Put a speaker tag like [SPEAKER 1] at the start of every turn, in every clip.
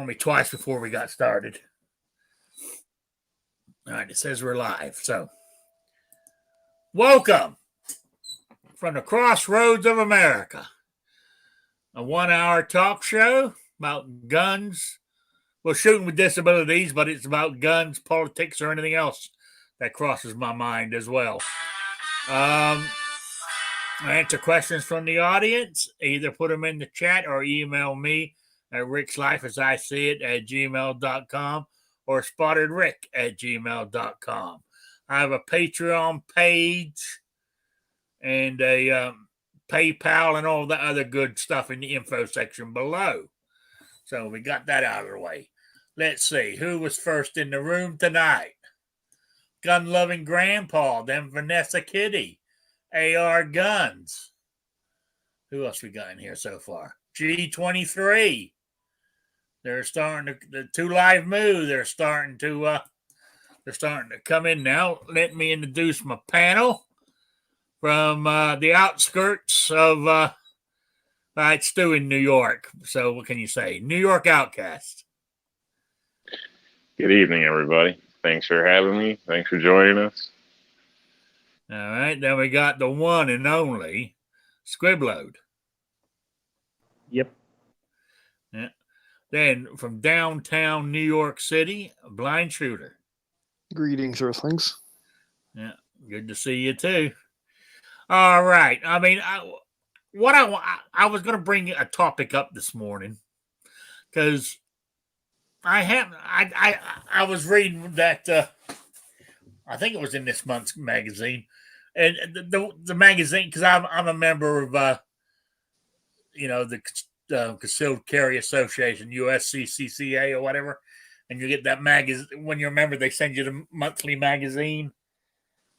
[SPEAKER 1] me twice before we got started. All right, it says we're live. So, welcome from the crossroads of America. A 1-hour talk show about guns. Well, shooting with disabilities, but it's about guns, politics, or anything else that crosses my mind as well. I answer questions from the audience. Either put them in the chat or email me at rickslifeasIseeit@gmail.com or spottedrick@gmail.com. I have a Patreon page and a PayPal and all the other good stuff in the info section below. So we got that out of the way. Let's see. Who was first in the room tonight? Gun-loving Grandpa, then Vanessa Kitty, AR Guns. Who else we got in here so far? G23. They're starting to the Two Live Moo. They're starting to come in now. Let me introduce my panel from the outskirts of it's still in New York. So what can you say? New York Outcast.
[SPEAKER 2] Good evening, everybody. Thanks for having me. Thanks for joining us.
[SPEAKER 1] All right. Then we got the one and only Squibload.
[SPEAKER 3] Yep.
[SPEAKER 1] Yeah. Then from downtown New York City, Blind Shooter.
[SPEAKER 3] Greetings, Earthlings.
[SPEAKER 1] Yeah. Good to see you too. All right. I mean, I was going to bring a topic up this morning because I was reading that I think it was in this month's magazine, and the magazine, because I'm a member of the Concealed Carry Association, USCCCA or whatever, and you get that magazine when you're a member. They send you the monthly magazine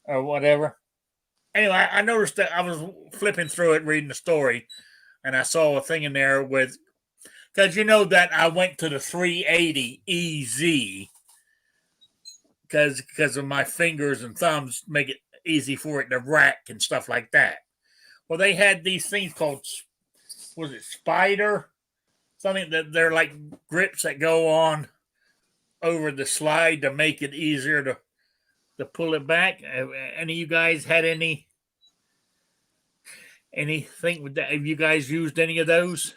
[SPEAKER 1] or whatever. Anyway, I noticed that I was flipping through it, reading the story, and I saw a thing in there with, because you know that I went to the 380 EZ because of my fingers and thumbs make it easy for it to rack and stuff like that. Well, they had these things called, was it Spider? Something that they're like grips that go on over the slide to make it easier to pull it back. Any of you guys had anything with that? Have you guys used any of those?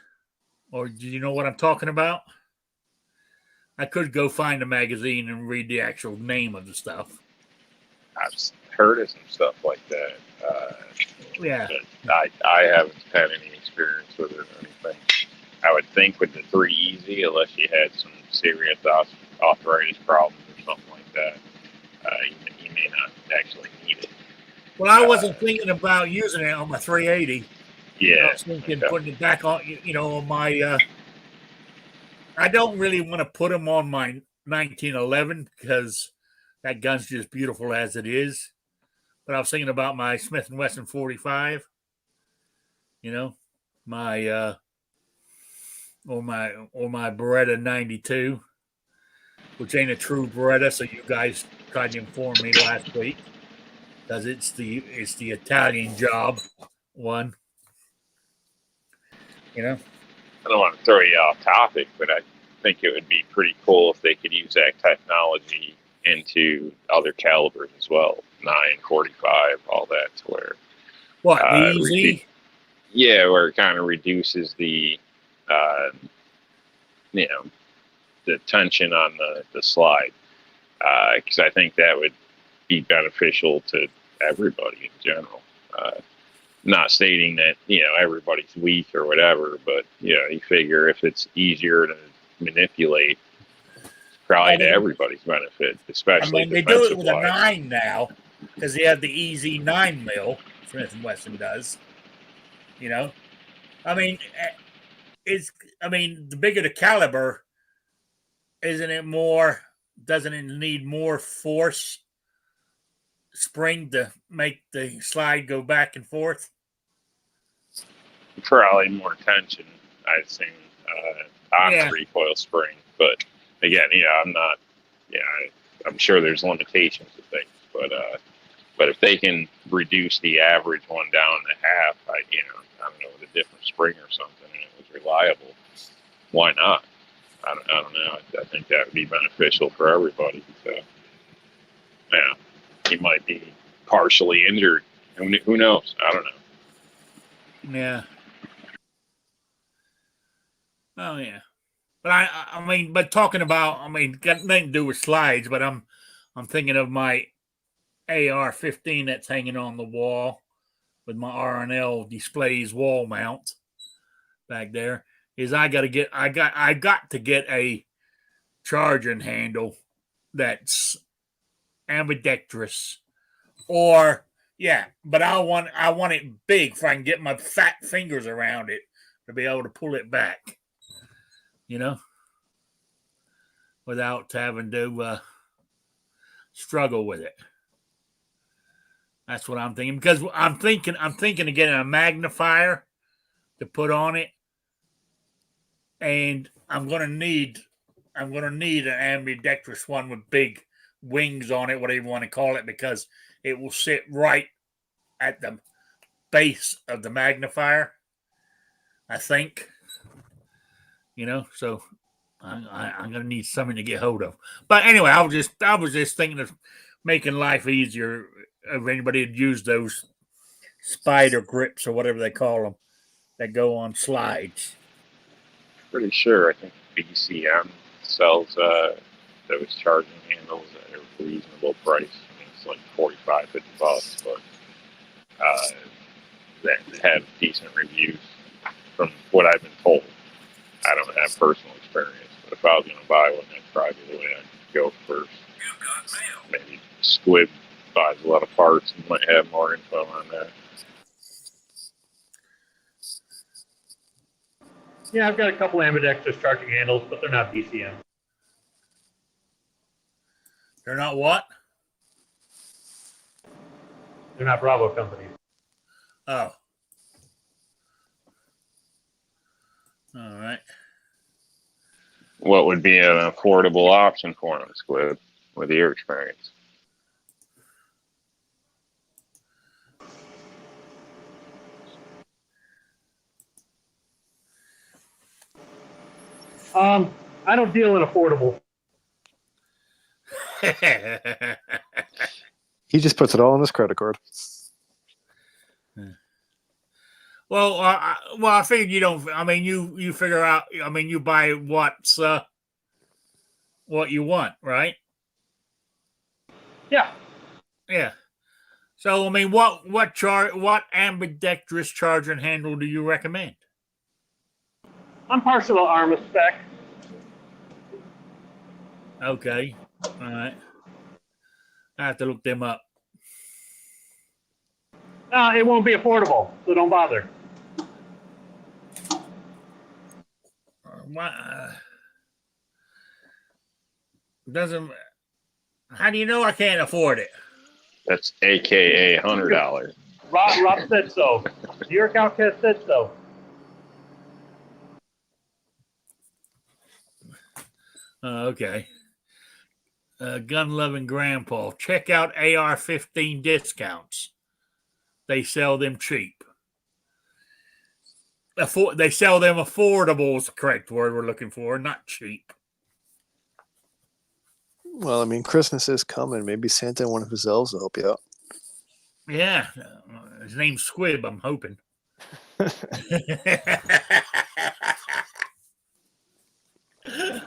[SPEAKER 1] Or do you know what I'm talking about? I could go find a magazine and read the actual name of the stuff.
[SPEAKER 2] I've heard of some stuff like that.
[SPEAKER 1] Yeah.
[SPEAKER 2] I haven't had any experience with it or anything. I would think with the 3 Easy, unless you had some serious arthritis problems or something like that, you may not actually need it.
[SPEAKER 1] Well, I wasn't thinking about using it on my 380.
[SPEAKER 2] Yeah.
[SPEAKER 1] I was thinking putting it back on, on my. I don't really want to put them on my 1911 because that gun's just beautiful as it is. But I was thinking about my Smith & Wesson 45. My or my Beretta 92, which ain't a true Beretta. So you guys tried to inform me last week because it's the Italian job one.
[SPEAKER 2] I don't want to throw you off topic, but I think it would be pretty cool if they could use that technology into other calibers as well. 945, all that, to where
[SPEAKER 1] easy?
[SPEAKER 2] Where it kind of reduces the the tension on the slide, because I think that would be beneficial to everybody in general. Not stating that everybody's weak or whatever, but you figure if it's easier to manipulate, it's probably to everybody's benefit, especially
[SPEAKER 1] they do it with a 9 now because they have the Easy 9 mil. Smith & Wesson does. The bigger the caliber, isn't it more? Doesn't it need more force? Spring to make the slide go back and forth?
[SPEAKER 2] Probably more tension, I assume, on the recoil spring. But again, I'm sure there's limitations to things. But if they can reduce the average one down to half, I don't know, with a different spring or something, and it was reliable, why not? I don't know. I think that would be beneficial for everybody. So, yeah, he might be partially injured. Who knows? I don't know.
[SPEAKER 1] Yeah. Oh yeah. But I mean, but talking about, I mean, got nothing to do with slides, but I'm thinking of my AR-15 that's hanging on the wall with my R&L displays wall mount back there. Is I got to get a charging handle that's ambidextrous, or yeah, but I want it big so I can get my fat fingers around it to be able to pull it back, you know, without having to struggle with it. That's what I'm thinking, because I'm thinking of getting a magnifier to put on it, and I'm gonna need an ambidextrous one with big wings on it, whatever you want to call it, because it will sit right at the base of the magnifier, I think. You know, so I'm gonna need something to get hold of. But anyway, I was just thinking of making life easier if anybody had used those spider grips or whatever they call them that go on slides.
[SPEAKER 2] Pretty sure. I think BCM sells those charging handles at a reasonable price. I mean, it's like $45-50, but they have decent reviews from what I've been told. I don't have personal experience, but if I was going to buy one, that's probably the way I'd go first. Maybe Squid buys a lot of parts and might have more info on that.
[SPEAKER 4] Yeah, I've got a couple ambidextrous charging handles, but they're not BCM.
[SPEAKER 1] They're not what?
[SPEAKER 4] They're not Bravo companies.
[SPEAKER 1] Oh. All right.
[SPEAKER 2] What would be an affordable option for them, Squid, with your experience?
[SPEAKER 4] I don't deal in affordable.
[SPEAKER 3] He just puts it all on his credit card.
[SPEAKER 1] Well, I figured you don't. I mean, you figure out. I mean, you buy what you want, right?
[SPEAKER 4] Yeah.
[SPEAKER 1] Yeah. So, I mean, what ambidextrous charging handle do you recommend?
[SPEAKER 4] I'm partial to Arma spec.
[SPEAKER 1] Okay. All right. I have to look them up.
[SPEAKER 4] No, it won't be affordable, so don't bother.
[SPEAKER 1] Doesn't. How do you know I can't afford it?
[SPEAKER 2] That's AKA $100.
[SPEAKER 4] Rob said so. New York Outcast said so.
[SPEAKER 1] Okay. Gun-loving grandpa. Check out AR-15 discounts. They sell them cheap. They sell them affordable is the correct word we're looking for, not cheap.
[SPEAKER 3] Well, I mean, Christmas is coming. Maybe Santa and one of his elves will help you out.
[SPEAKER 1] Yeah. His name's Squib, I'm hoping.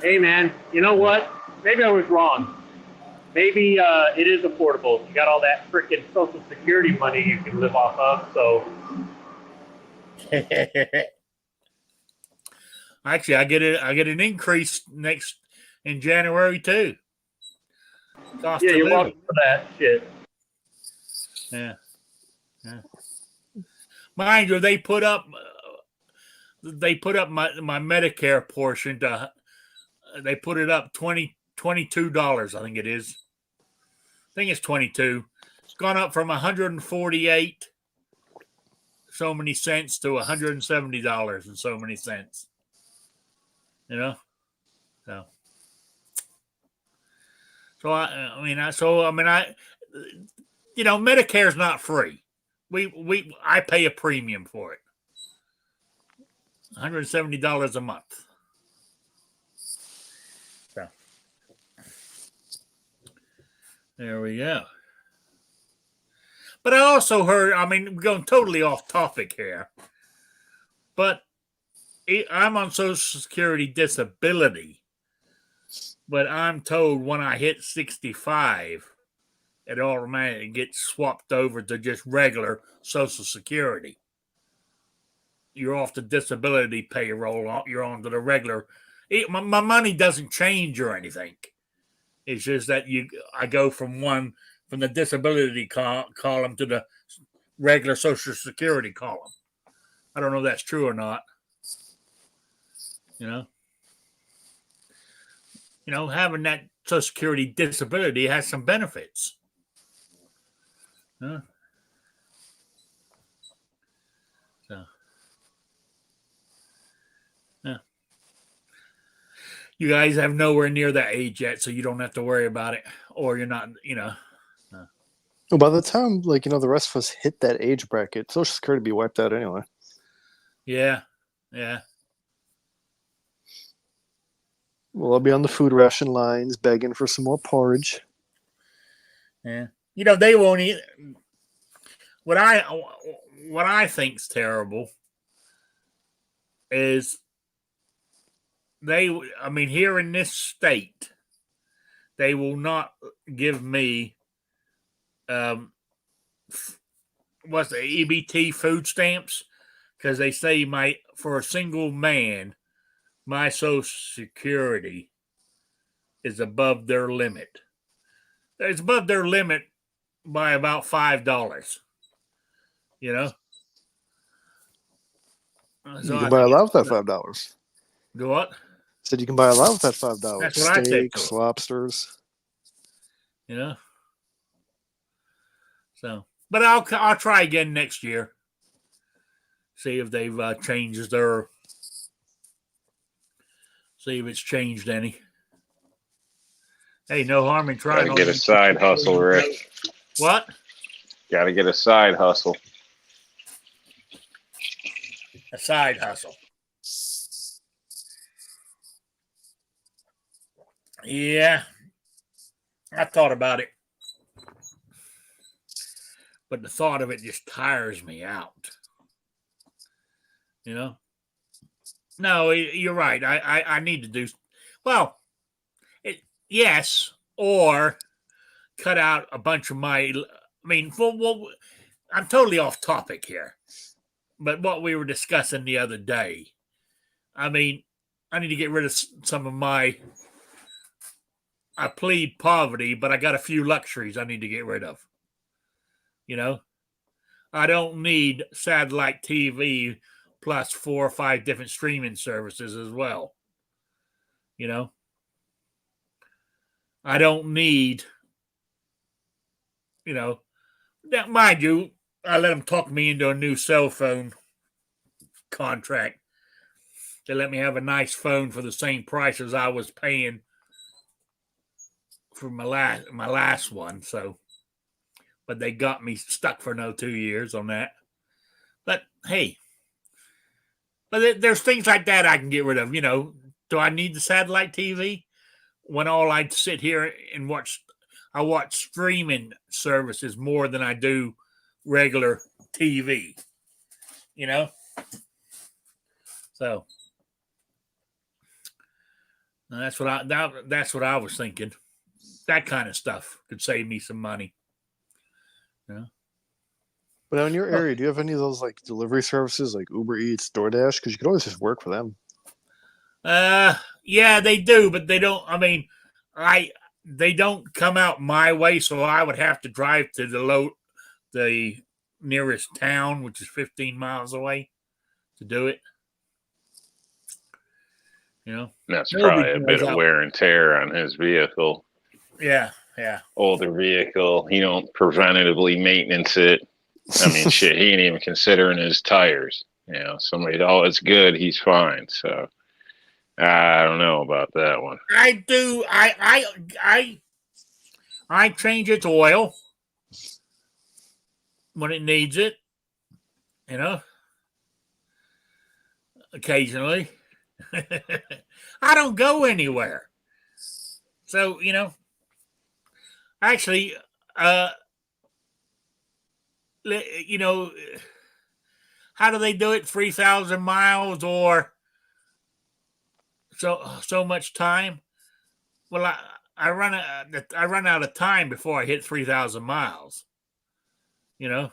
[SPEAKER 4] Hey, man, you know what? Maybe I was wrong. Maybe it is affordable. You got all that freaking Social Security money you can live off of, so.
[SPEAKER 1] Actually, I get an increase in January too.
[SPEAKER 4] Yeah, you're welcome for that shit.
[SPEAKER 1] Yeah. Mind you, they put up my Medicare portion to. They put it up $22. I think it is. I think it's 22. It's gone up from 148 so many cents to $170 and so many cents. You know, so Medicare's not free. I pay a premium for it. $170 a month. So there we go. But I also heard, I mean, we're going totally off topic here, but I'm on Social Security disability, but I'm told when I hit 65, it automatically gets swapped over to just regular Social Security. You're off the disability payroll. You're on to the regular. My money doesn't change or anything. It's just that I go from the disability column to the regular Social Security column. I don't know if that's true or not. You know, having that Social Security disability has some benefits. Huh? So, yeah. You guys have nowhere near that age yet, so you don't have to worry about it, or you're not.
[SPEAKER 3] Well, by the time, the rest of us hit that age bracket, Social Security would be wiped out anyway.
[SPEAKER 1] Yeah.
[SPEAKER 3] Well, I'll be on the food ration lines begging for some more porridge.
[SPEAKER 1] Yeah. They won't eat. What I think's terrible is here in this state, they will not give me what's the EBT food stamps, because they say for a single man, my Social Security is above their limit. It's above their limit by about $5.
[SPEAKER 3] You
[SPEAKER 1] So
[SPEAKER 3] can buy a lot with that $5.
[SPEAKER 1] Do what?
[SPEAKER 3] Said you can buy a lot with that $5.
[SPEAKER 1] That's what I said.
[SPEAKER 3] Steaks, lobsters.
[SPEAKER 1] So, but I'll try again next year. See if they've changed see if it's changed any. Hey, no harm in trying.
[SPEAKER 2] Gotta get a side hustle, Rick.
[SPEAKER 1] What?
[SPEAKER 2] Gotta get a side hustle.
[SPEAKER 1] A side hustle. Yeah, I thought about it, but the thought of it just tires me out. No, you're right. I need to do well. Yes, or cut out a bunch of my. I'm totally off topic here, but what we were discussing the other day. I need to get rid of some of my. I plead poverty, but I got a few luxuries I need to get rid of. I don't need satellite TV plus 4 or 5 different streaming services as well. I don't need, that, mind you, I let them talk me into a new cell phone contract. They let me have a nice phone for the same price as I was paying for my last one. So, but they got me stuck for 2 years on that. But hey, there's things like that I can get rid of. Do I need the satellite TV when all I sit here and watch? I watch streaming services more than I do regular TV. So that's what I was thinking. That kind of stuff could save me some money.
[SPEAKER 3] But now in your area, do you have any of those delivery services like Uber Eats, DoorDash? Because you could always just work for them.
[SPEAKER 1] Yeah, they do, but they don't. They don't come out my way, so I would have to drive to the nearest town, which is 15 miles away, to do it.
[SPEAKER 2] That's probably a bit of wear and tear on his vehicle.
[SPEAKER 1] Yeah.
[SPEAKER 2] Older vehicle. He don't preventatively maintenance it. Shit, he ain't even considering his tires. Somebody, it's good, he's fine. So I don't know about that one.
[SPEAKER 1] I do. I change its oil when it needs it. Occasionally. I don't go anywhere. So, actually, uh, you know, how do they do it? 3,000 miles or so much time? Well, I run out of time before I hit 3,000 miles. So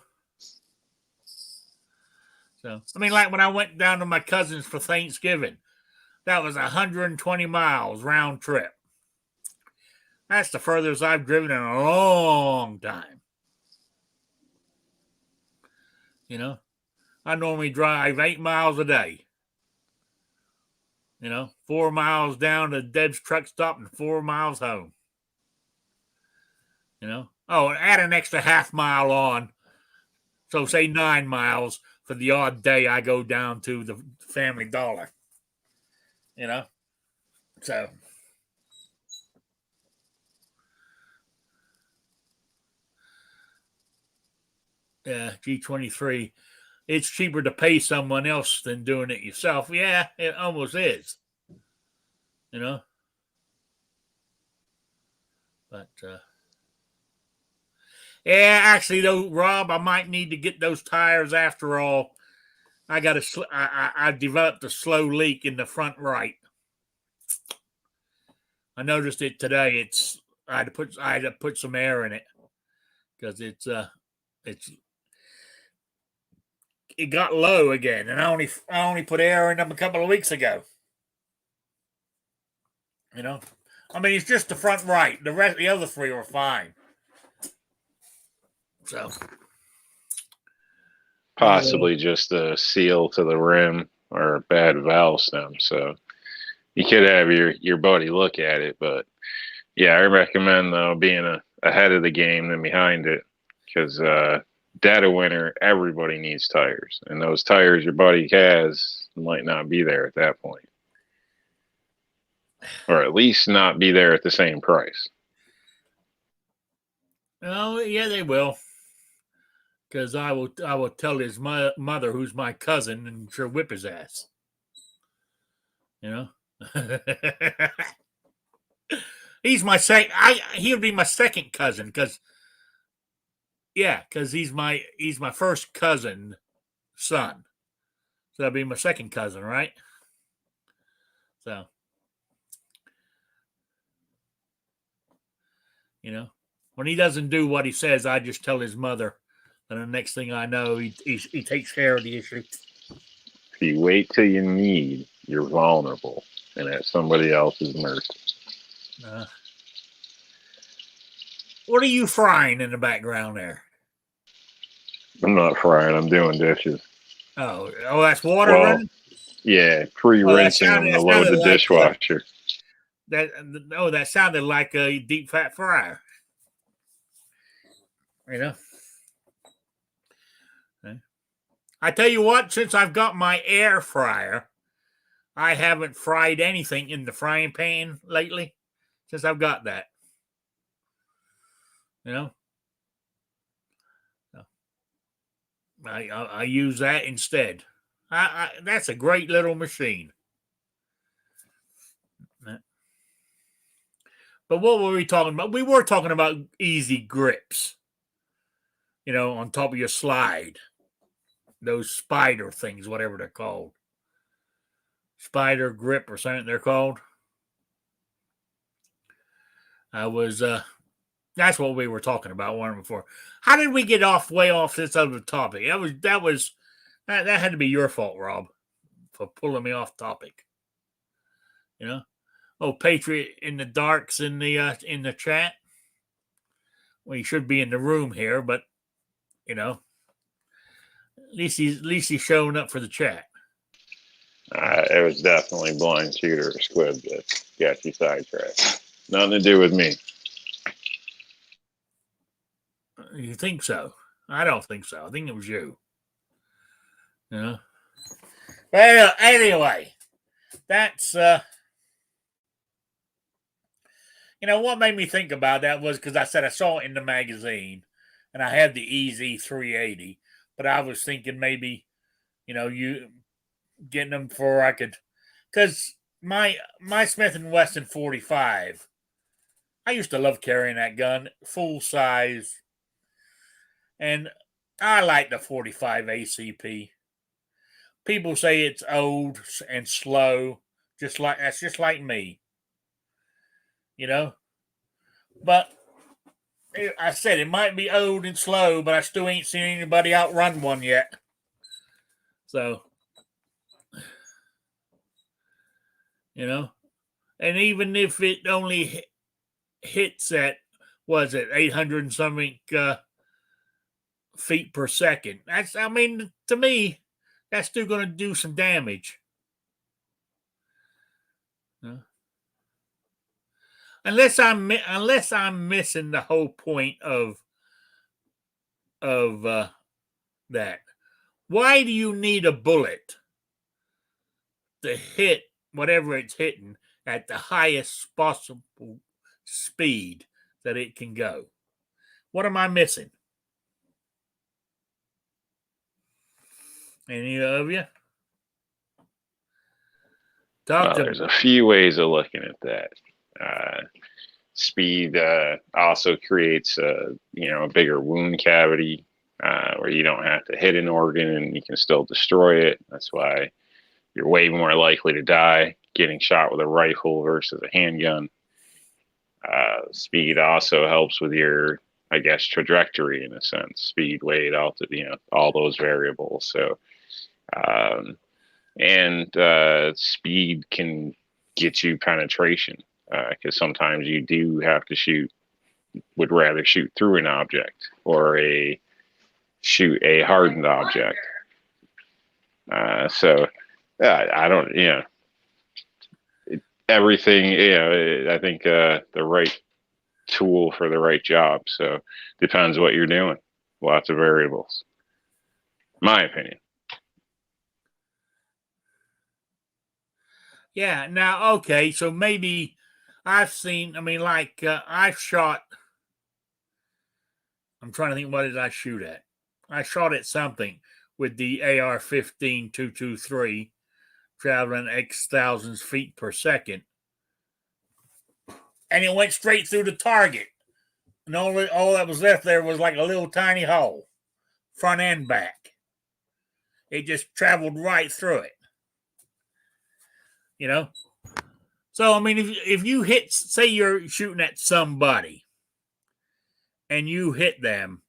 [SPEAKER 1] I mean, like when I went down to my cousin's for Thanksgiving, that was 120 miles round trip. That's the furthest I've driven in a long time. I normally drive 8 miles a day. 4 miles down to Deb's truck stop and 4 miles home. Oh, and add an extra half mile on. So say 9 miles for the odd day I go down to the Family Dollar. So yeah, G23. It's cheaper to pay someone else than doing it yourself. Yeah, it almost is. But yeah, actually though, Rob, I might need to get those tires after all. I got I developed a slow leak in the front right. I noticed it today. I had to put some air in it because it got low again, and I only put air in them a couple of weeks ago. I mean, it's just the front right. The other three were fine. So
[SPEAKER 2] Possibly just a seal to the rim or a bad valve stem. So you could have your buddy look at it, but yeah, I recommend though being ahead of the game than behind it, because dead of winter, everybody needs tires, and those tires your buddy has might not be there at that point, or at least not be there at the same price.
[SPEAKER 1] oh yeah, they will. Because I will tell his mother, who's my cousin, and she'll whip his ass. He's my second. He'll be my second cousin because he's my first cousin son. So that'll be my second cousin, right? So when he doesn't do what he says, I just tell his mother, and the next thing I know, he takes care of the issue.
[SPEAKER 2] If you wait till you need, you're vulnerable and at somebody else's mercy.
[SPEAKER 1] What are you frying in the background there?
[SPEAKER 2] I'm not frying. I'm doing dishes.
[SPEAKER 1] Oh, that's water running?
[SPEAKER 2] Yeah, pre-rinsing them to load the dishwasher.
[SPEAKER 1] That sounded like a deep fat fryer. I tell you what, since I've got my air fryer, I haven't fried anything in the frying pan lately. Since I've got that, I use that instead. That's a great little machine. But what were we talking about? We were talking about easy grips. On top of your slide. Those spider things, whatever they're called. Spider grip or something they're called. That's what we were talking about one before. How did we get way off this other topic? That had to be your fault, Rob, for pulling me off topic. Oh, Patriot in the darks in the chat. Well, he should be in the room here, but at least he's showing up for the chat.
[SPEAKER 2] It was definitely blind shooter or squib that got you sidetracked. Nothing to do with me.
[SPEAKER 1] You think so? I don't think so. I think it was you. Well, anyway, that's what made me think about that was because I said I saw it in the magazine, and I had the EZ380, but I was thinking maybe, you getting them for I could, because my Smith and Wesson 45 I used to love carrying that gun, full size. And I like the 45 ACP. People say it's old and slow, that's just like me, you know. But I said it might be old and slow, but I still ain't seen anybody outrun one yet. So, you know, and even if it only hits at, was it 800 and something feet per second? That's, I mean, to me, that's still going to do some damage. Unless I'm missing the whole point of that. Why do you need a bullet to hit whatever it's hitting at the highest possible speed that it can go? What am I missing? Any of you?
[SPEAKER 2] There's a few ways of looking at that. Speed also creates a bigger wound cavity where you don't have to hit an organ and you can still destroy it. That's why you're way more likely to die getting shot with a rifle versus a handgun. Speed also helps with your, I guess, trajectory in a sense. Speed, weight, altitude, all those variables. So, speed can get you penetration because sometimes you do have to would rather shoot through an object or shoot a hardened object. I don't, everything, I think the right tool for the right job. So depends what you're doing. Lots of variables. My opinion.
[SPEAKER 1] Yeah. Now, okay. So maybe I've seen, I've shot, I'm trying to think, what did I shoot at? I shot at something with the AR-15 223 traveling X thousands feet per second. And it went straight through the target. And all that was left there was like a little tiny hole, front and back. It just traveled right through it. So, I mean, if you hit, say you're shooting at somebody and you hit them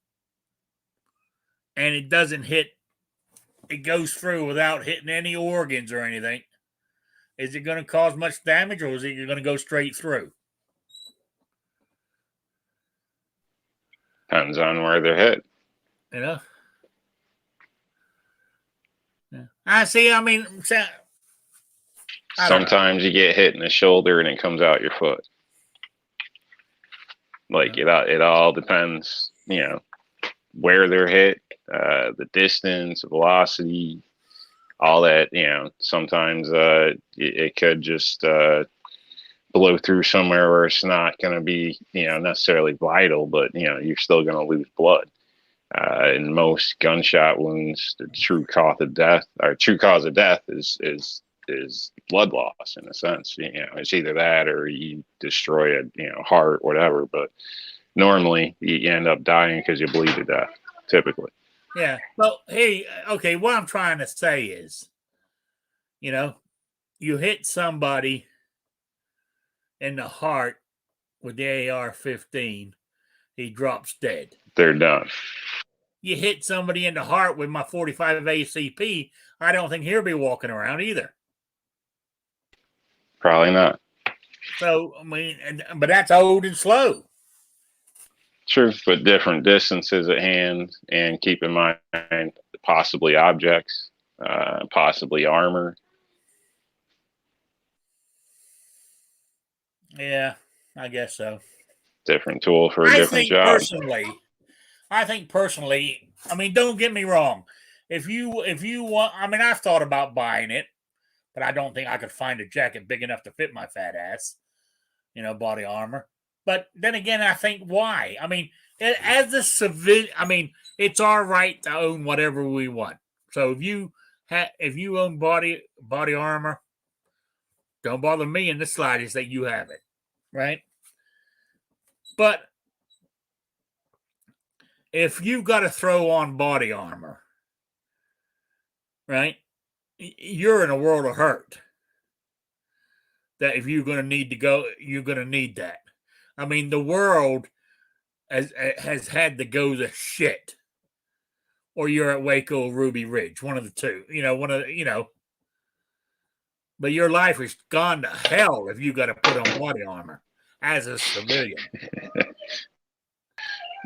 [SPEAKER 1] and it doesn't hit, it goes through without hitting any organs or anything, is it going to cause much damage or is it going to go straight through?
[SPEAKER 2] Depends on where they're hit.
[SPEAKER 1] Yeah. I see. I mean,
[SPEAKER 2] sometimes you get hit in the shoulder and it comes out your foot. Like it all depends, where they're hit, the distance, velocity, all that. Sometimes it could just blow through somewhere where it's not going to be, necessarily vital, but you're still going to lose blood. In most gunshot wounds, the true cause of death is blood loss in a sense. It's either that or you destroy a heart, whatever. But normally you end up dying because you bleed to death, typically.
[SPEAKER 1] Yeah. Well, hey, okay. What I'm trying to say is, you hit somebody in the heart with the AR-15, he drops dead.
[SPEAKER 2] They're done.
[SPEAKER 1] You hit somebody in the heart with my 45 ACP, I don't think he'll be walking around either.
[SPEAKER 2] Probably not.
[SPEAKER 1] So, I mean, but that's old and slow.
[SPEAKER 2] True, but different distances at hand, and keep in mind possibly objects, possibly armor.
[SPEAKER 1] Yeah, I guess so.
[SPEAKER 2] Different tool for a different job.
[SPEAKER 1] I think personally, I mean, don't get me wrong. If you want, I mean, I've thought about buying it, but I don't think I could find a jacket big enough to fit my fat ass, body armor. But then again, I think why? I mean, as a civilian, I mean, it's our right to own whatever we want. So if you own body armor, don't bother me in the slightest that you have it, right? But if you've got to throw on body armor, right, you're in a world of hurt. That if you're going to need to go, you're going to need that. I mean, the world has had to go to shit, or you're at Waco, Ruby Ridge, one of the two. But your life has gone to hell if you got to put on body armor as a civilian.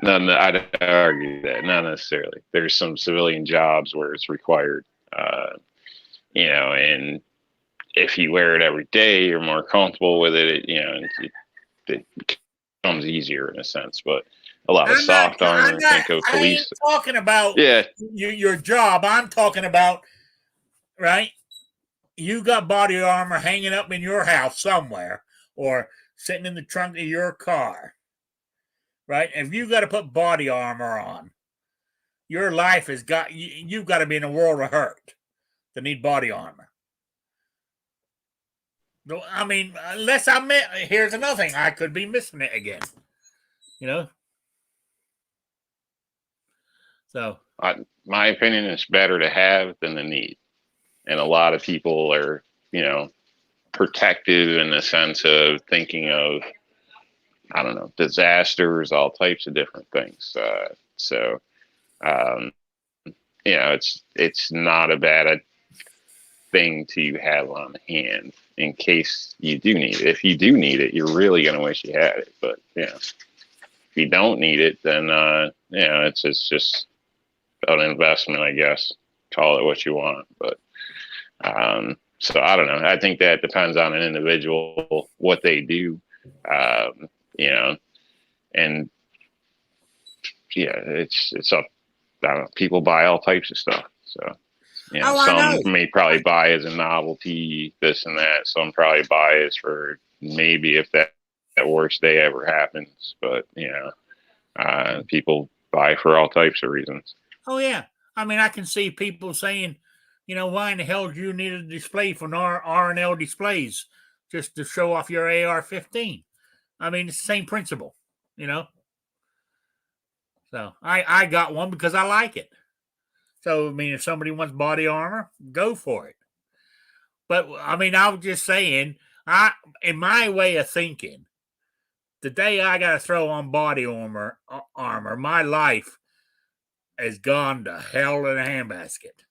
[SPEAKER 2] No, I'd argue that not necessarily. There's some civilian jobs where it's required, and if you wear it every day, you're more comfortable with it. It becomes easier in a sense. But a lot of soft armor. Think of police.
[SPEAKER 1] I ain't talking about your job. I'm talking about, right? You got body armor hanging up in your house somewhere, or sitting in the trunk of your car, right? If you got to put body armor on, your life has got you've got to be in a world of hurt to need body armor. I mean, unless here's another thing, I could be missing it again. So,
[SPEAKER 2] my opinion is better to have than to need, and a lot of people are, protective in the sense of thinking of, I don't know, disasters, all types of different things. It's not a bad thing to have on hand in case you do need it. If you do need it, you're really going to wish you had it. But if you don't need it, then it's just an investment, I guess. Call it what you want. But so I don't know. I think that depends on an individual, what they do, and it's up. I don't know, people buy all types of stuff. So, some may probably buy as a novelty, this and that. Some probably buy as for maybe if that worst day ever happens. But, people buy for all types of reasons.
[SPEAKER 1] Oh, yeah. I mean, I can see people saying, why in the hell do you need a display from R&L displays just to show off your AR-15? I mean, it's the same principle, So I got one because I like it. So, I mean, if somebody wants body armor, go for it. But, I mean, I was just saying, in my way of thinking, the day I got to throw on body armor, my life has gone to hell in a handbasket.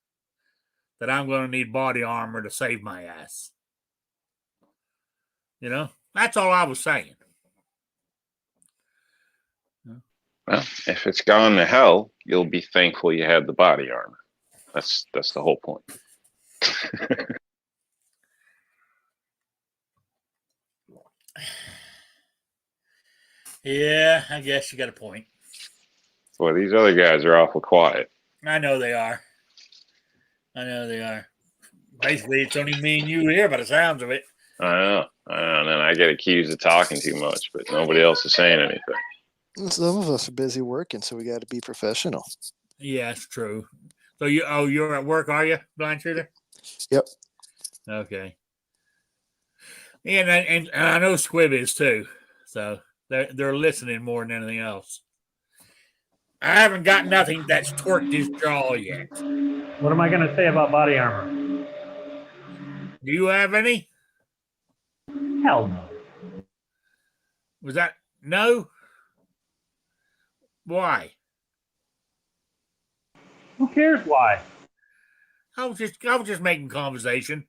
[SPEAKER 1] That I'm going to need body armor to save my ass. That's all I was saying.
[SPEAKER 2] Well, if it's gone to hell, you'll be thankful you had the body armor. That's the whole point.
[SPEAKER 1] Yeah, I guess you got a point.
[SPEAKER 2] Boy, these other guys are awful quiet.
[SPEAKER 1] I know they are. Basically, it's only me and you here by the sounds of it.
[SPEAKER 2] I know. And then I get accused of talking too much, but nobody else is saying anything.
[SPEAKER 3] Some of us are busy working, so we got to be professional.
[SPEAKER 1] Yeah, it's true. So you're at work, are you, Blind Shooter?
[SPEAKER 3] Yep.
[SPEAKER 1] Okay. And I know Squib is too. So they're listening more than anything else. I haven't got nothing that's torqued his jaw yet.
[SPEAKER 4] What am I going to say about body armor?
[SPEAKER 1] Do you have any?
[SPEAKER 4] Hell no.
[SPEAKER 1] Was that no? Why?
[SPEAKER 4] Who cares why?
[SPEAKER 1] I was just making conversation.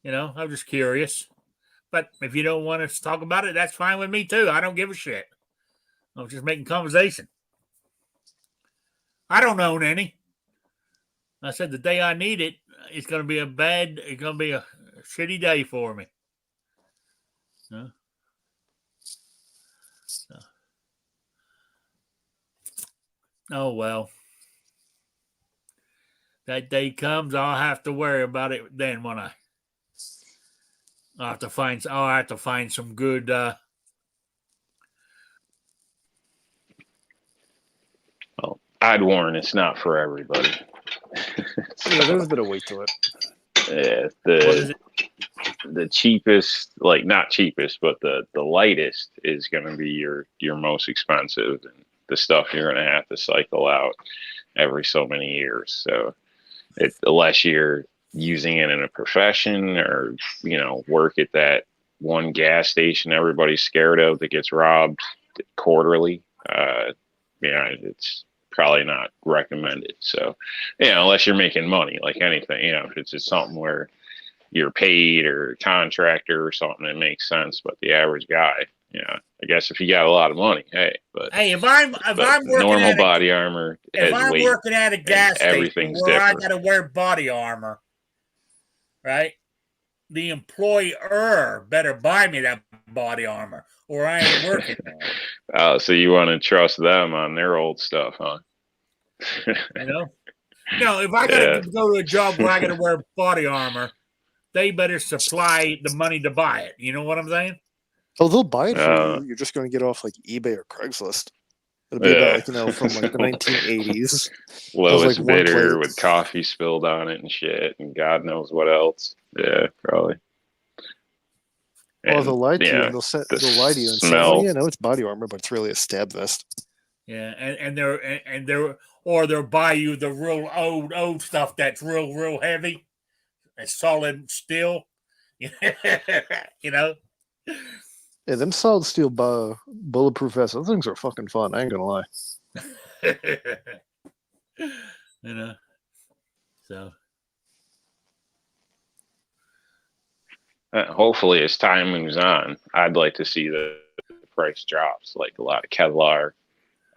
[SPEAKER 1] I was just curious. But if you don't want us to talk about it, that's fine with me too. I don't give a shit. I was just making conversation. I don't own any. I said the day I need it, it's going to be a shitty day for me. Huh? So. Oh, well. That day comes, I'll have to worry about it then, won't I? I'll have to find some good
[SPEAKER 2] Well, I'd warn it's not for everybody.
[SPEAKER 3] Yeah, there's a bit of weight to it.
[SPEAKER 2] Yeah,
[SPEAKER 1] what is it?
[SPEAKER 2] the cheapest, like not cheapest, but the lightest is going to be your most expensive, and the stuff you're going to have to cycle out every so many years. So unless you're using it in a profession or work at that one gas station everybody's scared of that gets robbed quarterly, it's probably not recommended. So unless you're making money, like anything, if it's just something where you're paid or a contractor or something, it makes sense. But the average guy, I guess if you got a lot of money, hey, but
[SPEAKER 1] Hey, if I'm working
[SPEAKER 2] normal
[SPEAKER 1] at
[SPEAKER 2] body armor
[SPEAKER 1] if
[SPEAKER 2] has
[SPEAKER 1] I'm
[SPEAKER 2] weight
[SPEAKER 1] working at a
[SPEAKER 2] and
[SPEAKER 1] gas station
[SPEAKER 2] everything's
[SPEAKER 1] where I
[SPEAKER 2] different.
[SPEAKER 1] got to wear body armor, right? The employer better buy me that body armor, or I ain't working there.
[SPEAKER 2] So you want to trust them on their old stuff, huh?
[SPEAKER 1] No, if I got to go to a job where I got to wear body armor, they better supply the money to buy it. You know what I'm saying?
[SPEAKER 3] Oh, they'll buy it for you. You're just going to get off like eBay or Craigslist. It'll be about from like the 1980s.
[SPEAKER 2] Lowest bidder with coffee spilled on it and shit, and God knows what else. Yeah, probably.
[SPEAKER 3] Or they'll lie to you and they'll lie to you and say, "Oh yeah, no, it's body armor, but it's really a stab vest."
[SPEAKER 1] Yeah, and they'll buy you the real old stuff that's real heavy, and solid steel.
[SPEAKER 3] Yeah, them solid steel bulletproof vests, those things are fucking fun. I ain't gonna lie.
[SPEAKER 1] So
[SPEAKER 2] hopefully as time moves on, I'd like to see the price drops, like a lot of Kevlar.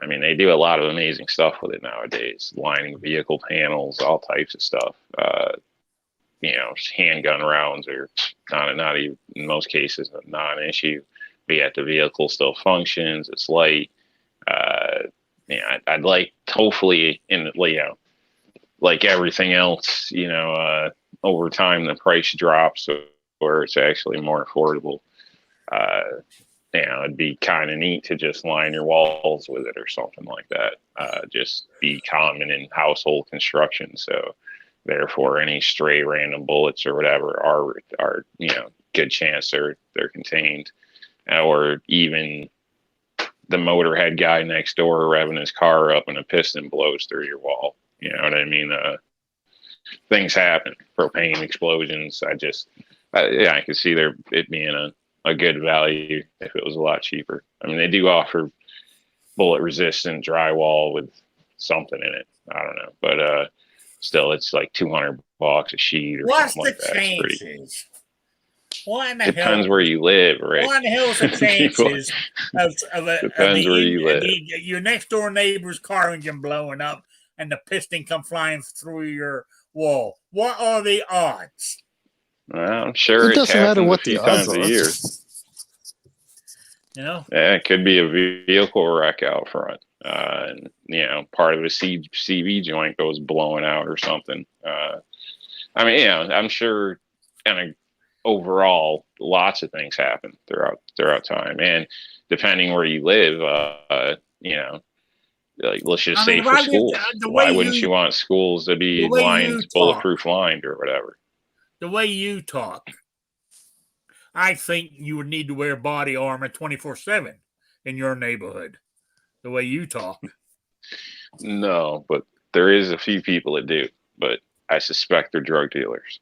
[SPEAKER 2] I mean, they do a lot of amazing stuff with it nowadays, lining vehicle panels, all types of stuff. Handgun rounds are not even in most cases a non-issue. But yet the vehicle still functions. It's light. I'd like, hopefully, like everything else, over time the price drops or it's actually more affordable. It'd be kind of neat to just line your walls with it or something like that. Just be common in household construction. So therefore, any stray random bullets or whatever are good chance they're contained, or even the motorhead guy next door revving his car up and a piston blows through your wall. You know what I mean? Things happen. Propane explosions. I could see it being a good value if it was a lot cheaper. I mean, they do offer bullet resistant drywall with something in it. I don't know, but still, it's like $200 a sheet or something like that.
[SPEAKER 1] What's the chances? What in the
[SPEAKER 2] Depends
[SPEAKER 1] hell?
[SPEAKER 2] where you live, Rick.
[SPEAKER 1] What in the hell is the chances
[SPEAKER 2] Depends where you live.
[SPEAKER 1] Your next door neighbor's car engine blowing up and the piston come flying through your wall? What are the odds?
[SPEAKER 2] Well, I'm sure
[SPEAKER 3] it doesn't matter what
[SPEAKER 2] a few
[SPEAKER 3] the odds
[SPEAKER 2] times
[SPEAKER 3] are.
[SPEAKER 2] a year. Yeah, it could be a vehicle wreck out front. And part of a CV joint goes blowing out or something. I'm sure, and overall, lots of things happen throughout time, and depending where you live, like let's just say for schools, why wouldn't you want schools to be bulletproof lined or whatever?
[SPEAKER 1] The way you talk, I think you would need to wear body armor 24/7 in your neighborhood. The way you talk.
[SPEAKER 2] No, but there is a few people that do, but I suspect they're drug dealers.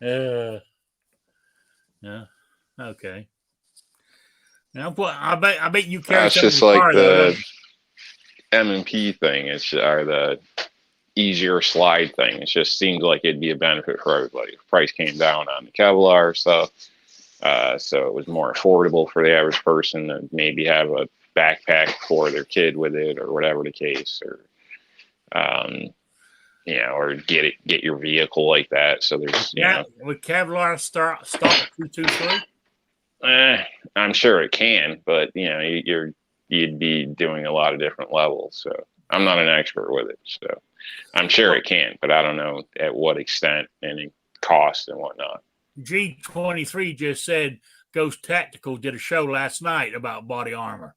[SPEAKER 1] Yeah. Okay. Now, I bet you carry.
[SPEAKER 2] That's just like the M&P thing. Or the easier slide thing. It just seems like it'd be a benefit for everybody. If price came down on the Kevlar stuff, so it was more affordable for the average person to maybe have a backpack for their kid with it, or whatever the case, or or get your vehicle like that. So there's
[SPEAKER 1] would Kevlar stop 223?
[SPEAKER 2] I'm sure it can, but you'd be doing a lot of different levels. So I'm not an expert with it, so I'm sure it can, but I don't know at what extent and cost and whatnot.
[SPEAKER 1] G23 just said Ghost Tactical did a show last night about body armor.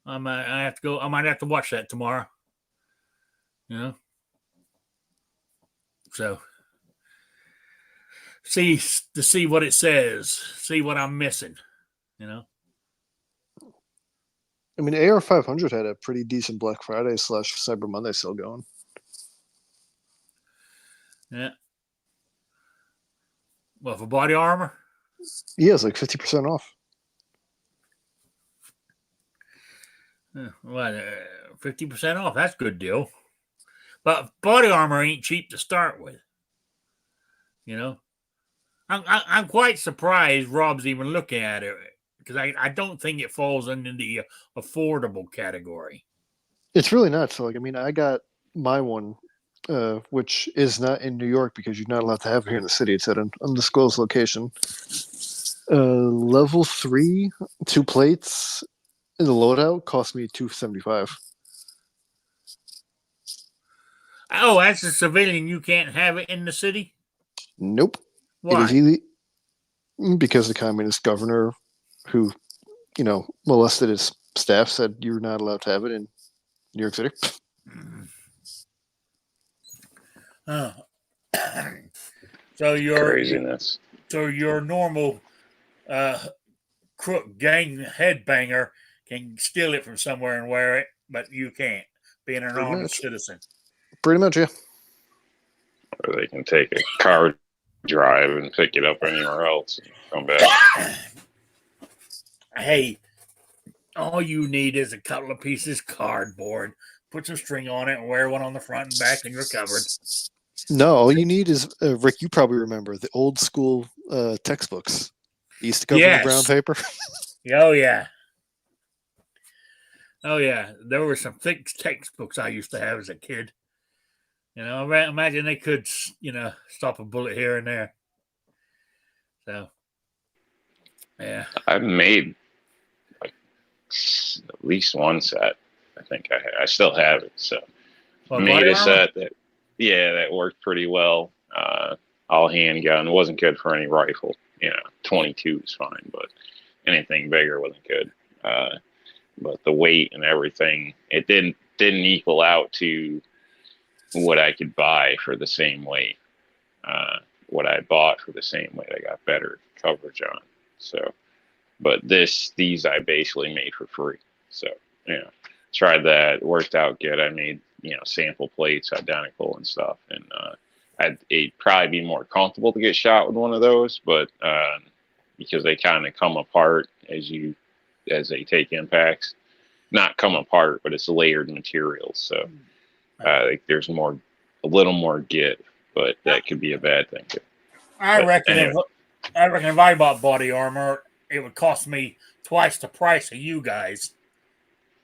[SPEAKER 1] I might have to watch that tomorrow. So see what it says, see what I'm missing, you know.
[SPEAKER 3] I mean, AR 500 had a pretty decent Black Friday / Cyber Monday sale going.
[SPEAKER 1] Yeah. Well, for body armor?
[SPEAKER 3] Yeah, it's like 50% off.
[SPEAKER 1] What, 50% off? That's a good deal. But body armor ain't cheap to start with. You know, I'm quite surprised Rob's even looking at it because I don't think it falls under the affordable category.
[SPEAKER 3] It's really not. So, like, I mean, I got my one, which is not in New York because you're not allowed to have it here in the city. It's at an undisclosed location. Level 3, 2 plates in the loadout cost me $275.
[SPEAKER 1] Oh, as a civilian, you can't have it in the city?
[SPEAKER 3] Nope.
[SPEAKER 1] Why?
[SPEAKER 3] It is because the communist governor who, molested his staff said you're not allowed to have it in New York City.
[SPEAKER 1] Oh. So
[SPEAKER 2] Craziness.
[SPEAKER 1] your normal crook gang headbanger can steal it from somewhere and wear it, but you can't, being an
[SPEAKER 3] Pretty
[SPEAKER 1] honest
[SPEAKER 3] much.
[SPEAKER 1] citizen.
[SPEAKER 3] Pretty much, yeah.
[SPEAKER 2] Or they can take a car drive and pick it up anywhere else and come back.
[SPEAKER 1] Hey, all you need is a couple of pieces of cardboard. Put some string on it and wear one on the front and back, and you're covered.
[SPEAKER 3] No, all you need is, Rick, you probably remember the old school textbooks. They used to cover in brown paper.
[SPEAKER 1] Oh, yeah. Oh, yeah. There were some thick textbooks I used to have as a kid. You know, imagine they could, stop a bullet here and there. So, yeah.
[SPEAKER 2] I've made like at least one set. I think I still have it. So made a set that worked pretty well. All handgun. Wasn't good for any rifle. 22 is fine, but anything bigger wasn't good. But the weight and everything, it didn't equal out to what I could buy for the same weight. What I bought for the same weight, I got better coverage on. So, but these I basically made for free. So, tried that, worked out good. I made, sample plates identical and stuff. And it'd probably be more comfortable to get shot with one of those, but because they kind of come apart as they take impacts. Not come apart, but it's layered material. So there's a little more give, but that could be a bad thing too.
[SPEAKER 1] I reckon if I bought body armor, it would cost me twice the price of you guys.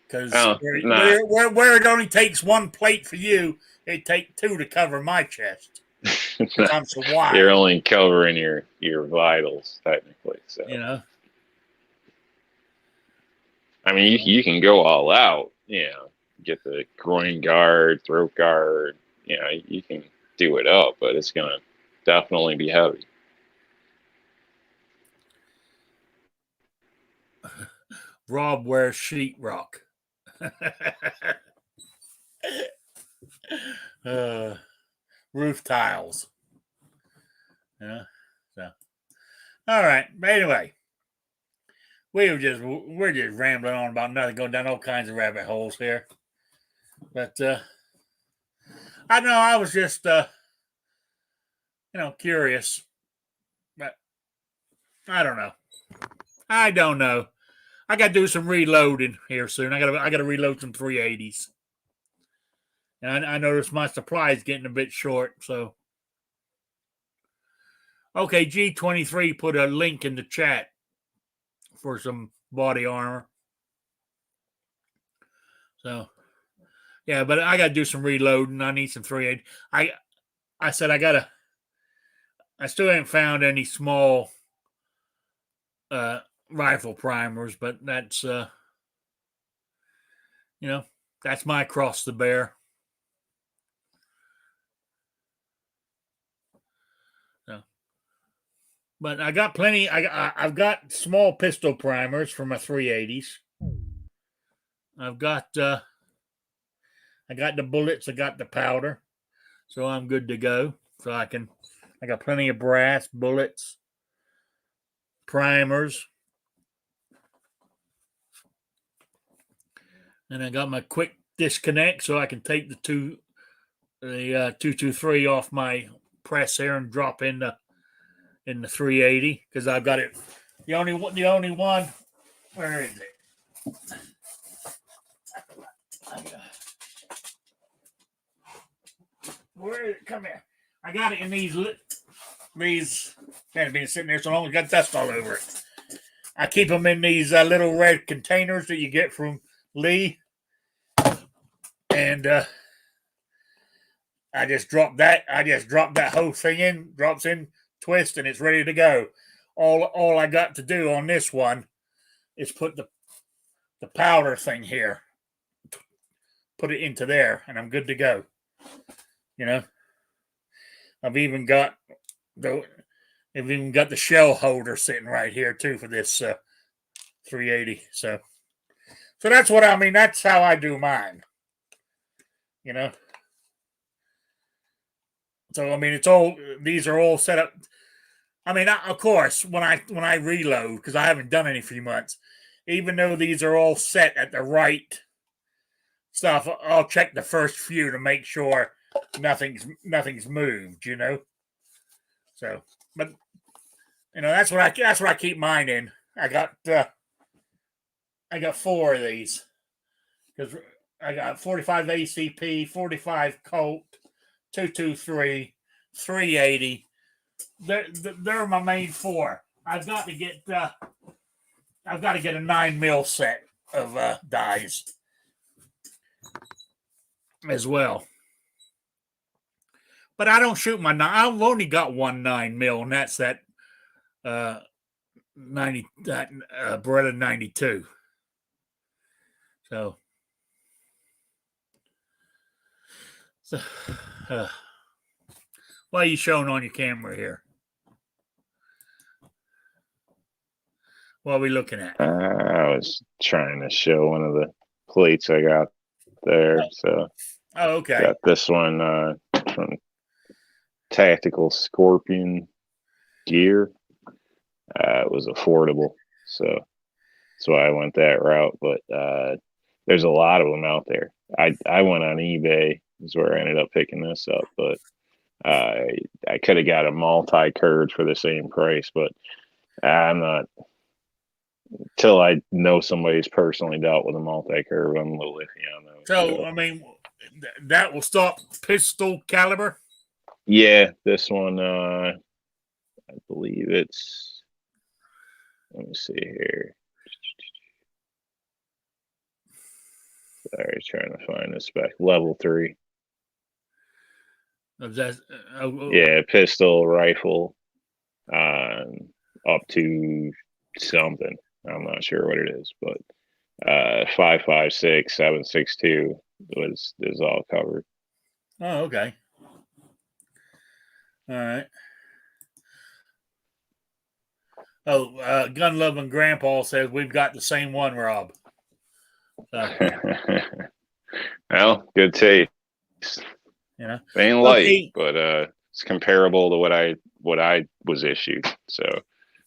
[SPEAKER 1] Because where it only takes one plate for you, it take two to cover my chest. I'm so wide.
[SPEAKER 2] You're only covering your vitals technically. So I mean, you can go all out. Get the groin guard, throat guard. You can do it up, but it's gonna definitely be heavy.
[SPEAKER 1] Rob wears sheetrock. Roof tiles. So all right. But anyway, we're just rambling on about nothing, going down all kinds of rabbit holes here. But I know I was just curious. But I don't know. I got to do some reloading here soon. I got to reload some 380s. And I noticed my supply is getting a bit short, so. Okay, G23 put a link in the chat for some body armor. So, yeah, but I got to do some reloading. I need some 380. I said I still haven't found any small rifle primers, but that's, that's my cross to bear. But I got plenty. I've got small pistol primers for my 380s. I've got I got the bullets. I got the powder, so I'm good to go So I got plenty of brass, bullets, primers. And I got my quick disconnect so I can take the 223 off my press here and drop in the 380 because I've got it. The only one. Where is it? Where is it? Come here. I got it in these. Had been sitting there so long, it's got dust all over it. I keep them in these little red containers that you get from Lee, and I just drop that. Whole thing in, drops in, twist, and it's ready to go. All I got to do on this one is put the powder thing here, put it into there, and I'm good to go. You know, I've even got the shell holder sitting right here too for this 380. So that's what I mean. That's how I do mine. You know. So I mean, these are all set up. I mean, of course, when I reload, because I haven't done any for months, even though these are all set at the right stuff, I'll check the first few to make sure nothing's moved. You know. So, but you know that's what I keep mine in. I got 4 of these because I got 45 ACP, 45 Colt, 223, 380. They're my main 4. I've got to get a 9mm set of dies as well. But I don't shoot my 9. I've only got one 9mm, and that's that 90 Beretta 92. So what are you showing on your camera here? What are we looking at?
[SPEAKER 2] I was trying to show one of the plates I got there. So,
[SPEAKER 1] okay.
[SPEAKER 2] Got this one from Tactical Scorpion Gear. It was affordable, so that's why I went that route. But there's a lot of them out there. I went on eBay, is where I ended up picking this up, but I could have got a multi-curd for the same price, but I'm not. Till I know somebody's personally dealt with a multi-curve, I'm a little iffy on those.
[SPEAKER 1] So, I mean, that will stop pistol caliber?
[SPEAKER 2] Yeah, this one, I believe it's, let me see here. Sorry, trying to find the spec. Level 3. Yeah, pistol, rifle, up to something. I'm not sure what it is, but 5.56, 7.62 is all covered.
[SPEAKER 1] Oh, okay. All right. Oh, Gun Loving Grandpa says we've got the same one, Rob.
[SPEAKER 2] Well, good taste.
[SPEAKER 1] You know,
[SPEAKER 2] they ain't light, but it's comparable to what I was issued. So,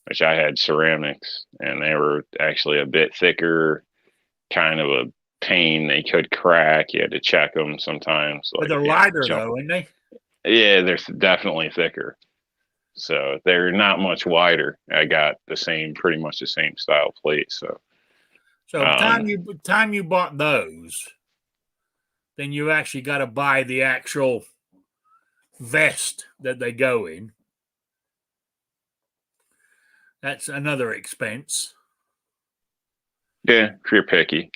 [SPEAKER 2] which I had ceramics, and they were actually a bit thicker, kind of a pain. They could crack. You had to check them sometimes.
[SPEAKER 1] But they're lighter though, aren't they?
[SPEAKER 2] Yeah, they're definitely thicker. So they're not much wider. I got pretty much the same style plate. So
[SPEAKER 1] time you bought those, then you actually got to buy the actual vest that they go in. That's another expense.
[SPEAKER 2] Yeah, if you're picky.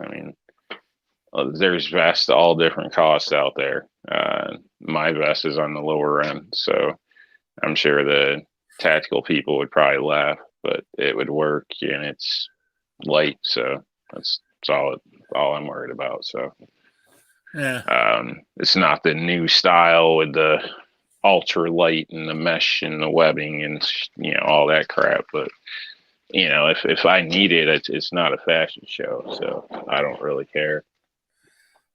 [SPEAKER 2] I mean, there's vests all different costs out there. My vest is on the lower end, so I'm sure the tactical people would probably laugh, but it would work, and it's light, so that's all I'm worried about. So
[SPEAKER 1] yeah,
[SPEAKER 2] it's not the new style with the ultra light and the mesh and the webbing and all that crap, but if I need it, it's not a fashion show, so I don't really care.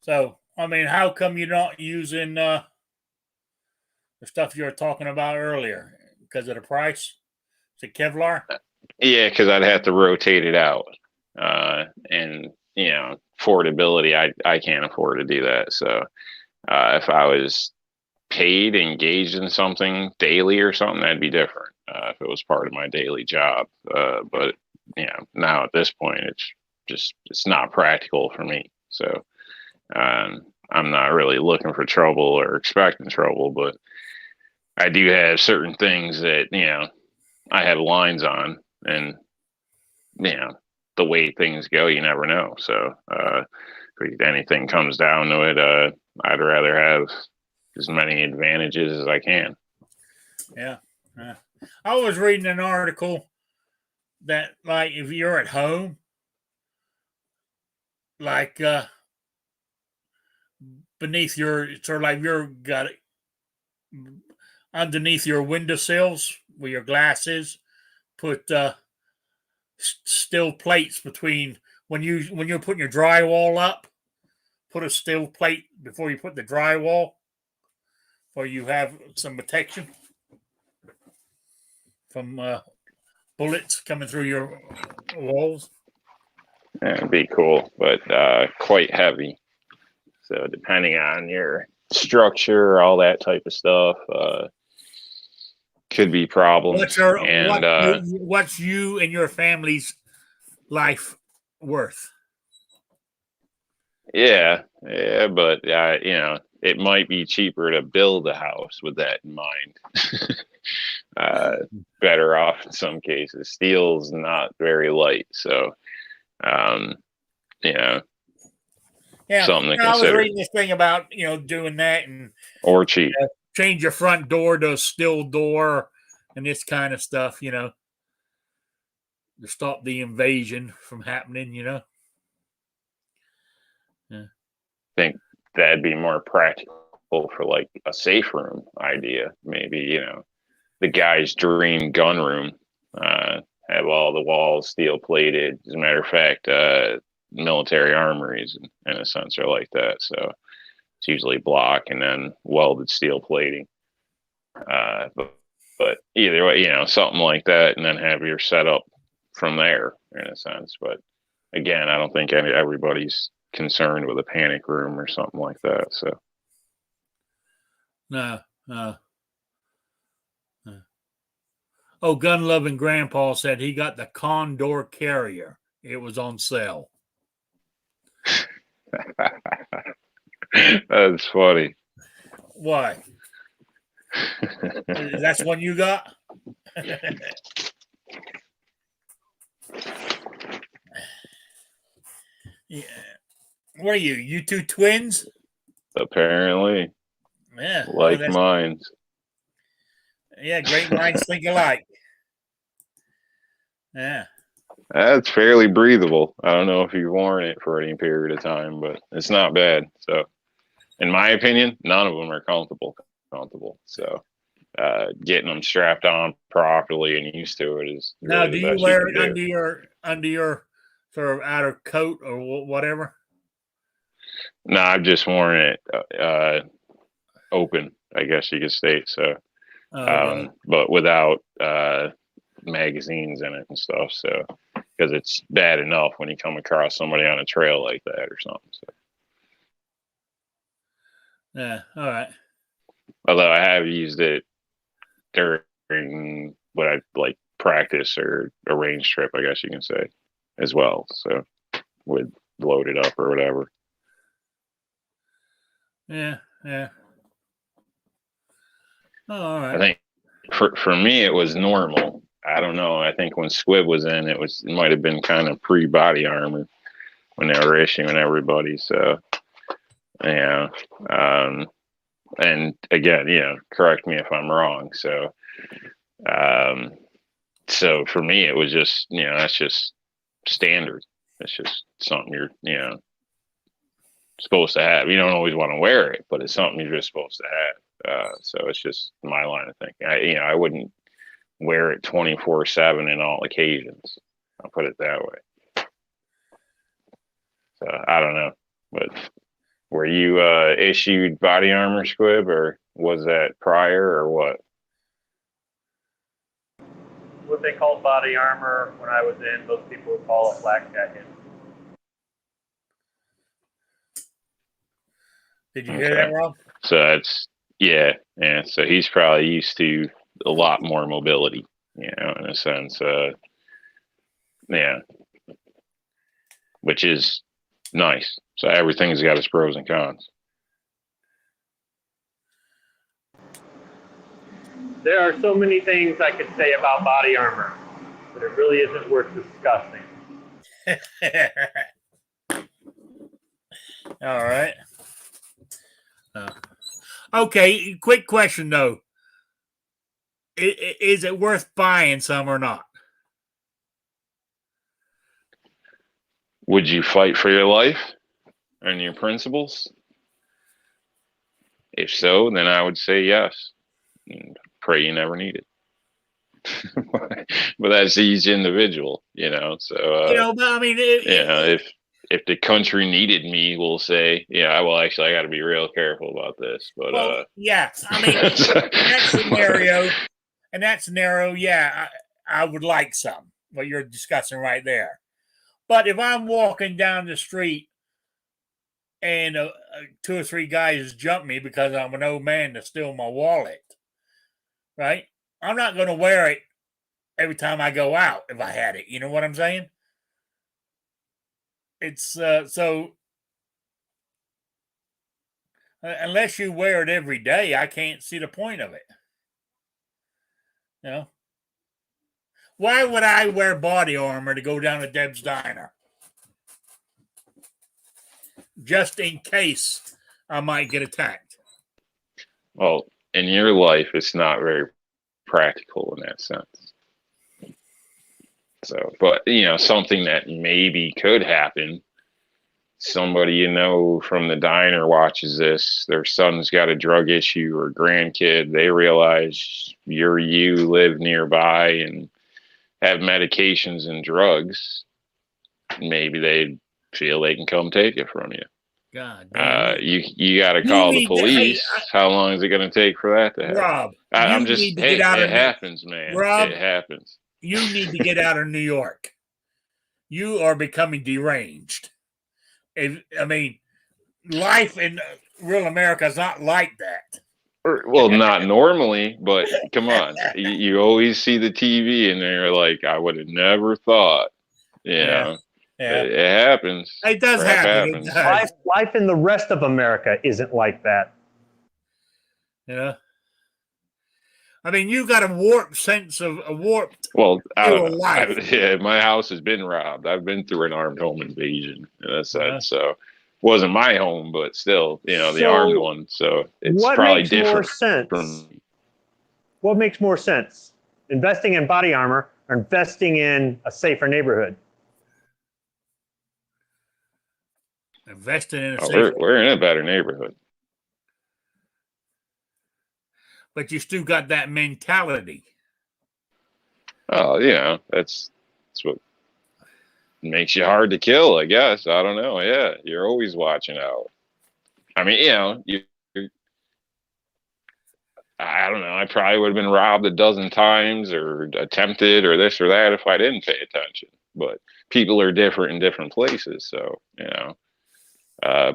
[SPEAKER 1] So I mean, how come you're not using the The stuff you were talking about earlier because of the price. Is it Kevlar?
[SPEAKER 2] Yeah, because I'd have to rotate it out, and affordability. I can't afford to do that. So if I was paid, engaged in something daily or something, that'd be different. If it was part of my daily job, but now at this point, it's not practical for me. So I'm not really looking for trouble or expecting trouble, but I do have certain things that I have lines on, and the way things go, you never know. So if anything comes down to it, I'd rather have as many advantages as I can.
[SPEAKER 1] Yeah. I was reading an article that, like, if you're at home, like beneath your, sort of like you're got it underneath your windowsills where your glass is, put steel plates between when you're putting your drywall up. Put a steel plate before you put the drywall, or you have some protection from bullets coming through your walls.
[SPEAKER 2] Yeah, it'd be cool, but quite heavy. So depending on your structure, all that type of stuff, could be problems.
[SPEAKER 1] What's you and your family's life worth?
[SPEAKER 2] Yeah, but it might be cheaper to build a house with that in mind. Better off in some cases. Steel's not very light, so
[SPEAKER 1] Yeah,
[SPEAKER 2] something to
[SPEAKER 1] I was
[SPEAKER 2] consider.
[SPEAKER 1] reading this thing about doing that and
[SPEAKER 2] Or cheap.
[SPEAKER 1] Change your front door to a steel door and this kind of stuff, to stop the invasion from happening.
[SPEAKER 2] Yeah. I think that'd be more practical for like a safe room idea. Maybe the guy's dream gun room. Have all the walls steel plated. As a matter of fact, military armories in a sense are like that. So it's usually block and then welded steel plating. But either way, something like that, and then have your setup from there in a sense. But again, I don't think everybody's concerned with a panic room or something like that. So
[SPEAKER 1] No. Oh, gun loving grandpa said he got the Condor Carrier. It was on sale.
[SPEAKER 2] that's funny.
[SPEAKER 1] Why? That's one you got? Yeah. What are you? You two twins?
[SPEAKER 2] Apparently,
[SPEAKER 1] Yeah.
[SPEAKER 2] like minds.
[SPEAKER 1] Yeah, great minds think alike. Yeah.
[SPEAKER 2] That's fairly breathable. I don't know if you've worn it for any period of time, but it's not bad. So, in my opinion, none of them are comfortable. So, getting them strapped on properly and used to it is
[SPEAKER 1] Now,
[SPEAKER 2] really
[SPEAKER 1] do
[SPEAKER 2] the
[SPEAKER 1] you
[SPEAKER 2] best
[SPEAKER 1] wear
[SPEAKER 2] you
[SPEAKER 1] it
[SPEAKER 2] can do.
[SPEAKER 1] under your sort of outer coat or whatever?
[SPEAKER 2] No, I've just worn it open, I guess you could state. So,
[SPEAKER 1] Okay.
[SPEAKER 2] but without magazines in it and stuff. So, because it's bad enough when you come across somebody on a trail like that or something. So.
[SPEAKER 1] Yeah. All right.
[SPEAKER 2] Although I have used it during what I like practice or a range trip, I guess you can say, as well. So, would load it up or whatever.
[SPEAKER 1] Yeah. Yeah. Oh, all right.
[SPEAKER 2] I think for me it was normal. I don't know. I think when Squib was in, it might have been kind of pre-body armor when they were issuing everybody. So yeah. And again, correct me if I'm wrong. So so for me it was just that's just standard. It's just something you're supposed to have. You don't always want to wear it, but it's something you're just supposed to have. So it's just my line of thinking. I wouldn't wear it 24/7 in all occasions. I'll put it that way. So I don't know, but were you issued body armor, Squib, or Was that prior or what?
[SPEAKER 4] What they called body armor when I was in, those people would call it black jacket.
[SPEAKER 1] Did you hear that, Rob?
[SPEAKER 2] So that's yeah. So he's probably used to a lot more mobility, in a sense. Yeah, which is nice. So everything's got its pros and cons.
[SPEAKER 4] There are so many things I could say about body armor, but it really isn't worth discussing.
[SPEAKER 1] All right. Okay, quick question though. Is it worth buying some or not?
[SPEAKER 2] Would you fight for your life and your principles? If so, then I would say yes. And pray you never need it. But that's each individual, So
[SPEAKER 1] But I mean,
[SPEAKER 2] if the country needed me, we'll say, well, actually, I got to be real careful about this. But
[SPEAKER 1] well, yeah, I mean, in that scenario, yeah, I would like some. What you're discussing right there. But if I'm walking down the street and 2 or 3 guys jump me because I'm an old man to steal my wallet, right? I'm not going to wear it every time I go out if I had it. You know what I'm saying? It's so unless you wear it every day, I can't see the point of it. Why would I wear body armor to go down to Deb's Diner? Just in case I might get attacked.
[SPEAKER 2] Well, in your life, it's not very practical in that sense. So, but something that maybe could happen. Somebody from the diner watches this. Their son's got a drug issue or grandkid. They realize you live nearby and have medications and drugs. Maybe they feel they can come take it from you.
[SPEAKER 1] God,
[SPEAKER 2] you got to call the police. How long is it going to take for that to happen?
[SPEAKER 1] Rob,
[SPEAKER 2] I'm just. Hey, it happens, man.
[SPEAKER 1] Rob,
[SPEAKER 2] it happens.
[SPEAKER 1] You need to get out of New York. You are becoming deranged. I mean, life in real America is not like that.
[SPEAKER 2] Well, not normally, but come on. You always see the TV and they're like, I would have never thought.
[SPEAKER 1] Yeah.
[SPEAKER 2] It happens.
[SPEAKER 1] It does happen.
[SPEAKER 2] Happens.
[SPEAKER 1] It does.
[SPEAKER 4] Life in the rest of America isn't like that.
[SPEAKER 1] I mean, you got a warped sense of a warped.
[SPEAKER 2] Well,
[SPEAKER 1] life.
[SPEAKER 2] My house has been robbed. I've been through an armed home invasion in a sense. So it wasn't my home, but still, the armed one. So it's probably different.
[SPEAKER 4] What makes more sense? Investing in body armor or investing in a safer neighborhood?
[SPEAKER 1] Investing in a safer.
[SPEAKER 2] We're in a better neighborhood.
[SPEAKER 1] But you still got that mentality.
[SPEAKER 2] Oh, that's what makes you hard to kill, I guess. I don't know. Yeah, you're always watching out. I mean, I don't know. I probably would have been robbed a dozen times or attempted or this or that if I didn't pay attention. But people are different in different places, so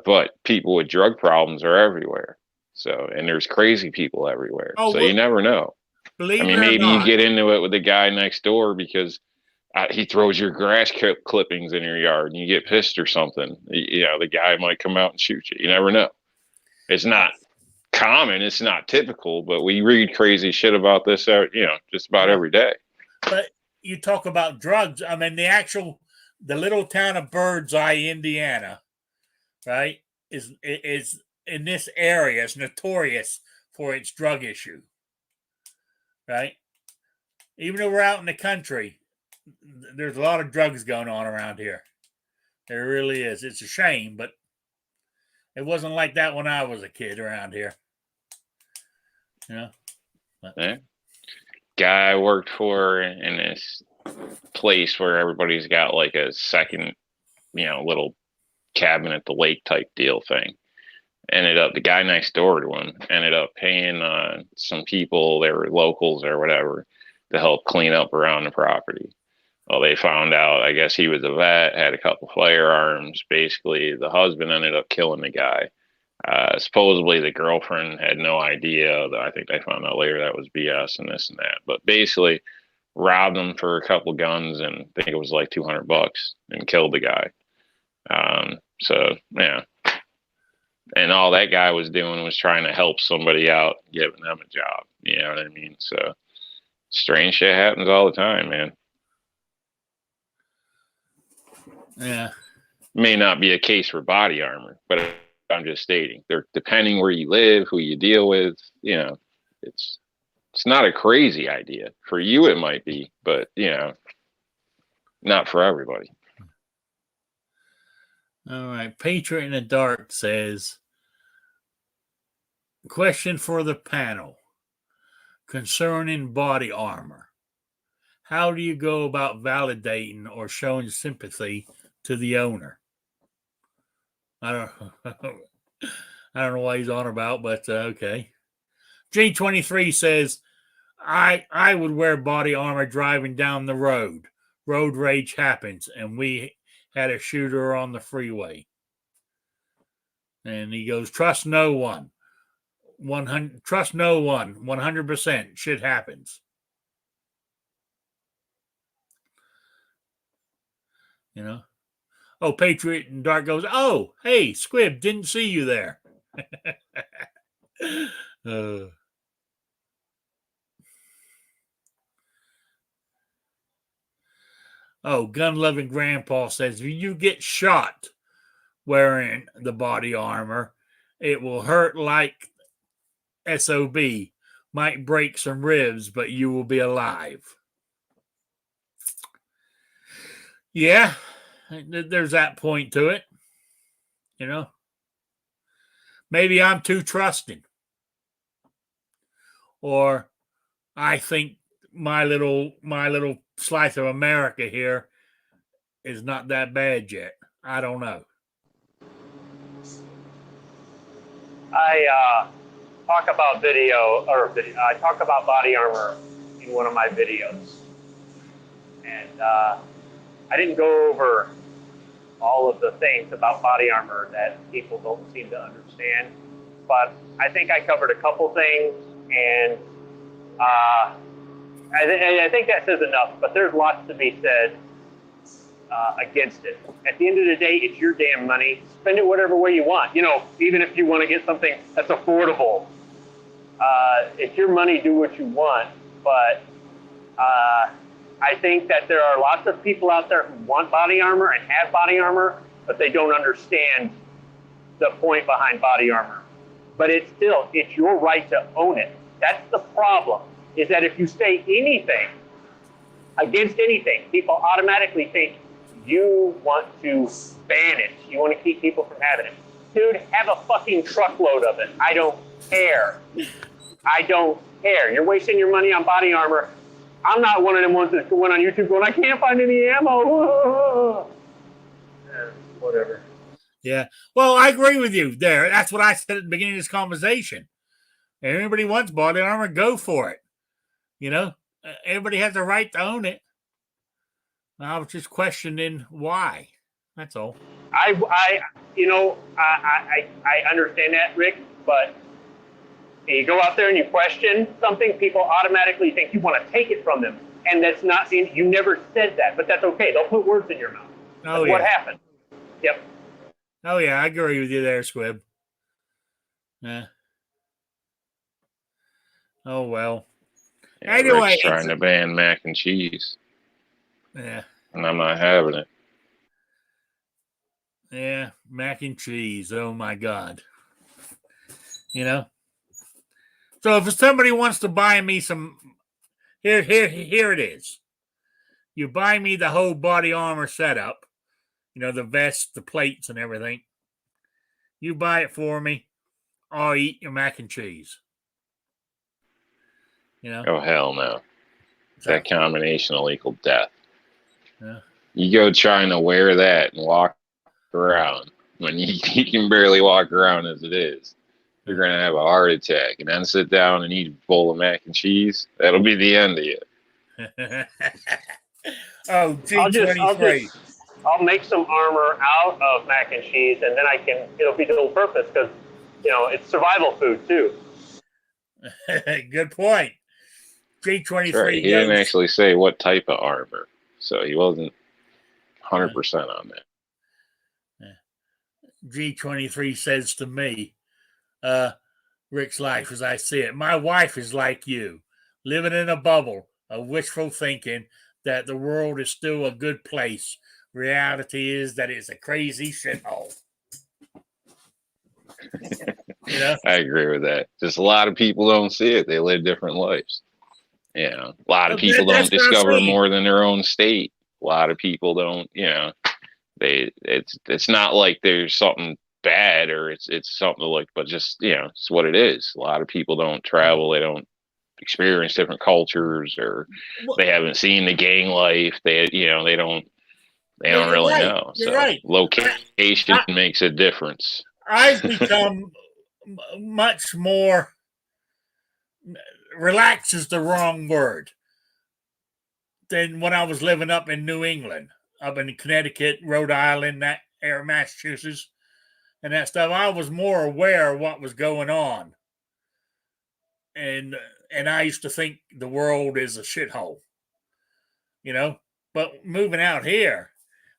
[SPEAKER 2] but people with drug problems are everywhere. So, and there's crazy people everywhere. So you never know. Maybe you get into it with the guy next door because he throws your grass clippings in your yard and you get pissed or something. The guy might come out and shoot you. You never know. It's not common. It's not typical, but we read crazy shit about this, just about every day.
[SPEAKER 1] But you talk about drugs. I mean, the little town of Birdseye, Indiana, right, is in this area is notorious for its drug issue, right? Even though we're out in the country, there's a lot of drugs going on around here. There really is. It's a shame, but it wasn't like that when I was a kid around here.
[SPEAKER 2] Yeah. Guy I worked for in this place where everybody's got like a second, little cabin at the lake type deal thing. the guy next door to him ended up paying some people, they were locals or whatever, to help clean up around the property. Well, they found out, I guess he was a vet, had a couple firearms. Basically, the husband ended up killing the guy. Supposedly, the girlfriend had no idea. I think they found out later that was BS and this and that. But basically, robbed him for a couple guns and I think it was like $200 and killed the guy. So, yeah. And all that guy was doing was trying to help somebody out, giving them a job. You know what I mean? So, strange shit happens all the time, man.
[SPEAKER 1] Yeah.
[SPEAKER 2] May not be a case for body armor, but I'm just stating, they're depending where you live, who you deal with, you know, it's not a crazy idea. For you, it might be, but, you know, not for everybody.
[SPEAKER 1] All right. Patriot in the Dark says, question for the panel concerning body armor. How do you go about validating or showing sympathy to the owner? I don't know what he's on about, but okay. G23 says, I would wear body armor driving down the road. Road rage happens, and we had a shooter on the freeway. And he goes, trust no one. 100, trust no one. 100%. Shit happens. You know? Oh, Patriot and Dark goes, oh, hey, Squib, didn't see you there. Oh, gun-loving grandpa says, if you get shot wearing the body armor, it will hurt like SOB. Might break some ribs, but you will be alive. Yeah, there's that point to it. You know, maybe I'm too trusting, or I think my little slice of America here is not that bad yet. I don't know.
[SPEAKER 4] I talk about I talk about body armor in one of my videos, and I didn't go over all of the things about body armor that people don't seem to understand, but I think I covered a couple things, and I think that says enough, but there's lots to be said against it. At the end of the day, it's your damn money. Spend it whatever way you want. You know, even if you want to get something that's affordable, it's your money, do what you want. But I think that there are lots of people out there who want body armor and have body armor, but they don't understand the point behind body armor. But it's your right to own it. That's the problem, is that if you say anything against anything, people automatically think you want to ban it. You want to keep people from having it. Dude, have a fucking truckload of it. I don't care. I don't care. You're wasting your money on body armor. I'm not one of them ones that went on YouTube going, I can't find any ammo. Whatever.
[SPEAKER 1] Yeah. Well, I agree with you there. That's what I said at the beginning of this conversation. If anybody wants body armor, go for it. You know, everybody has the right to own it. I was just questioning why. That's all.
[SPEAKER 4] I understand that, Rick, but you go out there and you question something, people automatically think you want to take it from them. And that's not, you never said that, but that's okay. They'll put words in your mouth. That's what happened. Yep.
[SPEAKER 1] Oh, yeah, I agree with you there, Squib. Yeah. Oh, well.
[SPEAKER 2] Yeah,
[SPEAKER 1] anyway.
[SPEAKER 2] Rick's trying to ban mac and cheese.
[SPEAKER 1] Yeah.
[SPEAKER 2] And I'm not having it.
[SPEAKER 1] Yeah, mac and cheese. Oh, my God. You know? So if somebody wants to buy me some, here it is. You buy me the whole body armor setup, you know, the vest, the plates, and everything. You buy it for me, I'll eat your mac and cheese. You know?
[SPEAKER 2] Oh, hell no. That combination will equal death.
[SPEAKER 1] Yeah.
[SPEAKER 2] You go trying to wear that and walk around, when you can barely walk around as it is. You're going to have a heart attack and then sit down and eat a bowl of mac and cheese. That'll be the end of you.
[SPEAKER 1] Oh, G23.
[SPEAKER 4] I'll make some armor out of mac and cheese, and then it'll be dual purpose because, it's survival food too.
[SPEAKER 1] Good point. G23
[SPEAKER 2] Right. He didn't actually say what type of armor, so he wasn't 100% on that.
[SPEAKER 1] G23 says to me, Rick's life as I see it, my wife is like you, living in a bubble of wishful thinking that the world is still a good place. Reality is that it's a crazy shithole.
[SPEAKER 2] I agree with that. Just a lot of people don't see it. They live different lives. A lot of people don't discover more than their own state. A lot of people don't, it's not like there's something bad or it's something like, but just, it's what it is. A lot of people don't travel. They don't experience different cultures, or they haven't seen the gang life. They don't really know.
[SPEAKER 1] You're
[SPEAKER 2] so
[SPEAKER 1] right.
[SPEAKER 2] Location makes a difference.
[SPEAKER 1] I've become much more, relaxed is the wrong word, than when I was living up in New England, up in Connecticut, Rhode Island, that area, Massachusetts, and that stuff. I was more aware of what was going on. And I used to think the world is a shithole, but moving out here,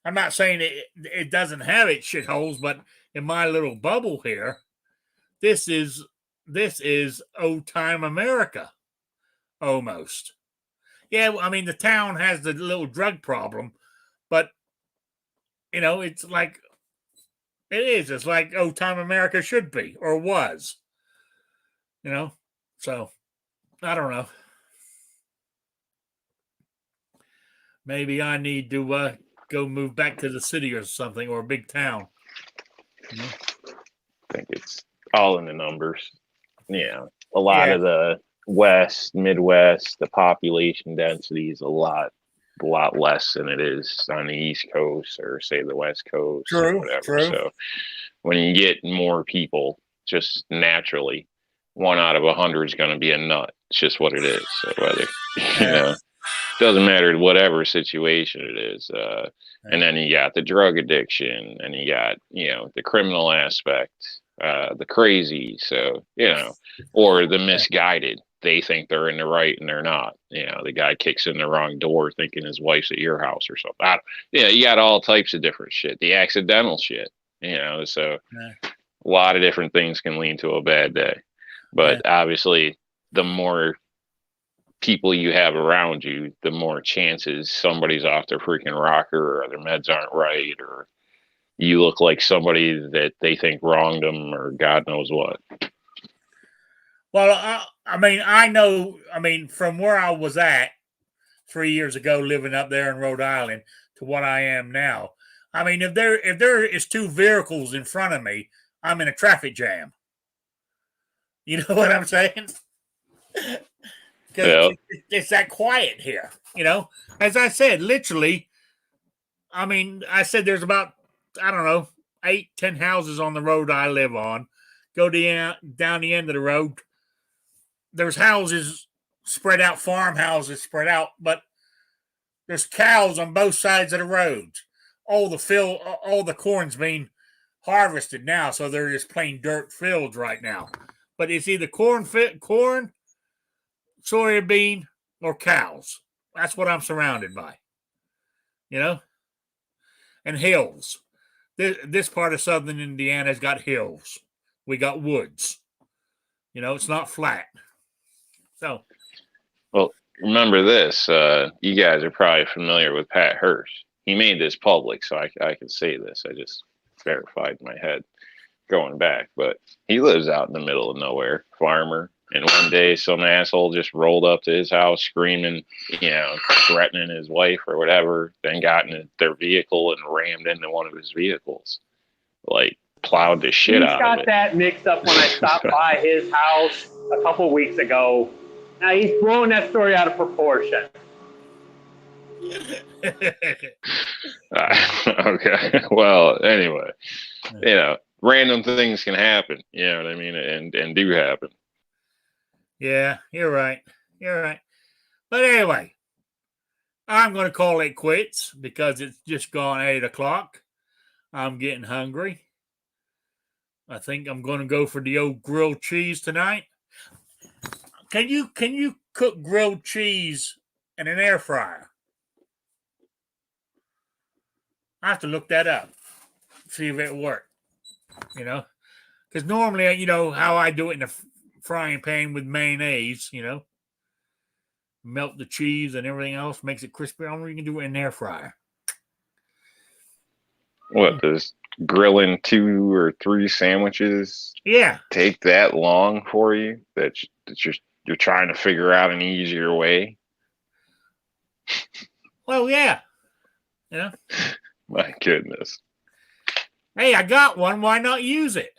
[SPEAKER 1] I'm not saying it doesn't have its shitholes, but in my little bubble here, this is old time America, almost. Yeah, I mean, the town has the little drug problem, but it's like it's like old time America should be or was, so I don't know. Maybe I need to go move back to the city or something, or a big town.
[SPEAKER 2] I think it's all in the numbers. A lot of the Midwest, the population density is a lot less than it is on the East Coast or say the West Coast.
[SPEAKER 1] True,
[SPEAKER 2] or whatever.
[SPEAKER 1] True.
[SPEAKER 2] So when you get more people, just naturally, 1 out of 100 is going to be a nut. It's just what it is. So whether doesn't matter whatever situation it is. And then you got the drug addiction, and you got the criminal aspect, the crazy. So or the misguided. They think they're in the right and they're not. The guy kicks in the wrong door thinking his wife's at your house or something. You got all types of different shit. The accidental shit. So a lot of different things can lead to a bad day. But obviously, the more people you have around you, the more chances somebody's off their freaking rocker, or their meds aren't right, or you look like somebody that they think wronged them, or God knows what.
[SPEAKER 1] Well, I know, from where I was at 3 years ago, living up there in Rhode Island, to what I am now. If there is 2 vehicles in front of me, I'm in a traffic jam. You know what I'm saying? Because it's that quiet here, As I said, literally, I said there's about, 8-10 houses on the road I live on. Go down the end of the road. There's houses spread out, farmhouses spread out, but there's cows on both sides of the roads. All the corn's being harvested now, so they're just plain dirt fields right now. But it's either corn, soybean, or cows. That's what I'm surrounded by. And hills. This part of southern Indiana's got hills. We got woods. It's not flat. So,
[SPEAKER 2] well, remember this. You guys are probably familiar with Pat Hirsch. He made this public, so I can say this. I just verified in my head going back. But he lives out in the middle of nowhere, farmer. And one day, some asshole just rolled up to his house screaming, threatening his wife or whatever, then got in their vehicle and rammed into one of his vehicles. Like, plowed the shit out of it.
[SPEAKER 4] He's got that mixed up when I stopped by his house a couple weeks ago. Now, he's blowing that story out of proportion.
[SPEAKER 2] Okay. Well, anyway. you know, random things can happen. You know what I mean, and do happen.
[SPEAKER 1] Yeah, you're right. You're right. But anyway, I'm going to call it quits because it's just gone 8 o'clock. I'm getting hungry. I think I'm going to go for the old grilled cheese tonight. Can you cook grilled cheese in an air fryer? I have to look that up, see if it worked. You know, because normally, you know how I do it in a frying pan with mayonnaise. You know, melt the cheese and everything else, makes it crispy. I don't know you can do it in an air fryer.
[SPEAKER 2] What does grilling 2 or 3 sandwiches
[SPEAKER 1] Yeah.
[SPEAKER 2] take that long for you? That you're trying to figure out an easier way?
[SPEAKER 1] Well, yeah. You know.
[SPEAKER 2] My goodness.
[SPEAKER 1] Hey, I got one. Why not use it?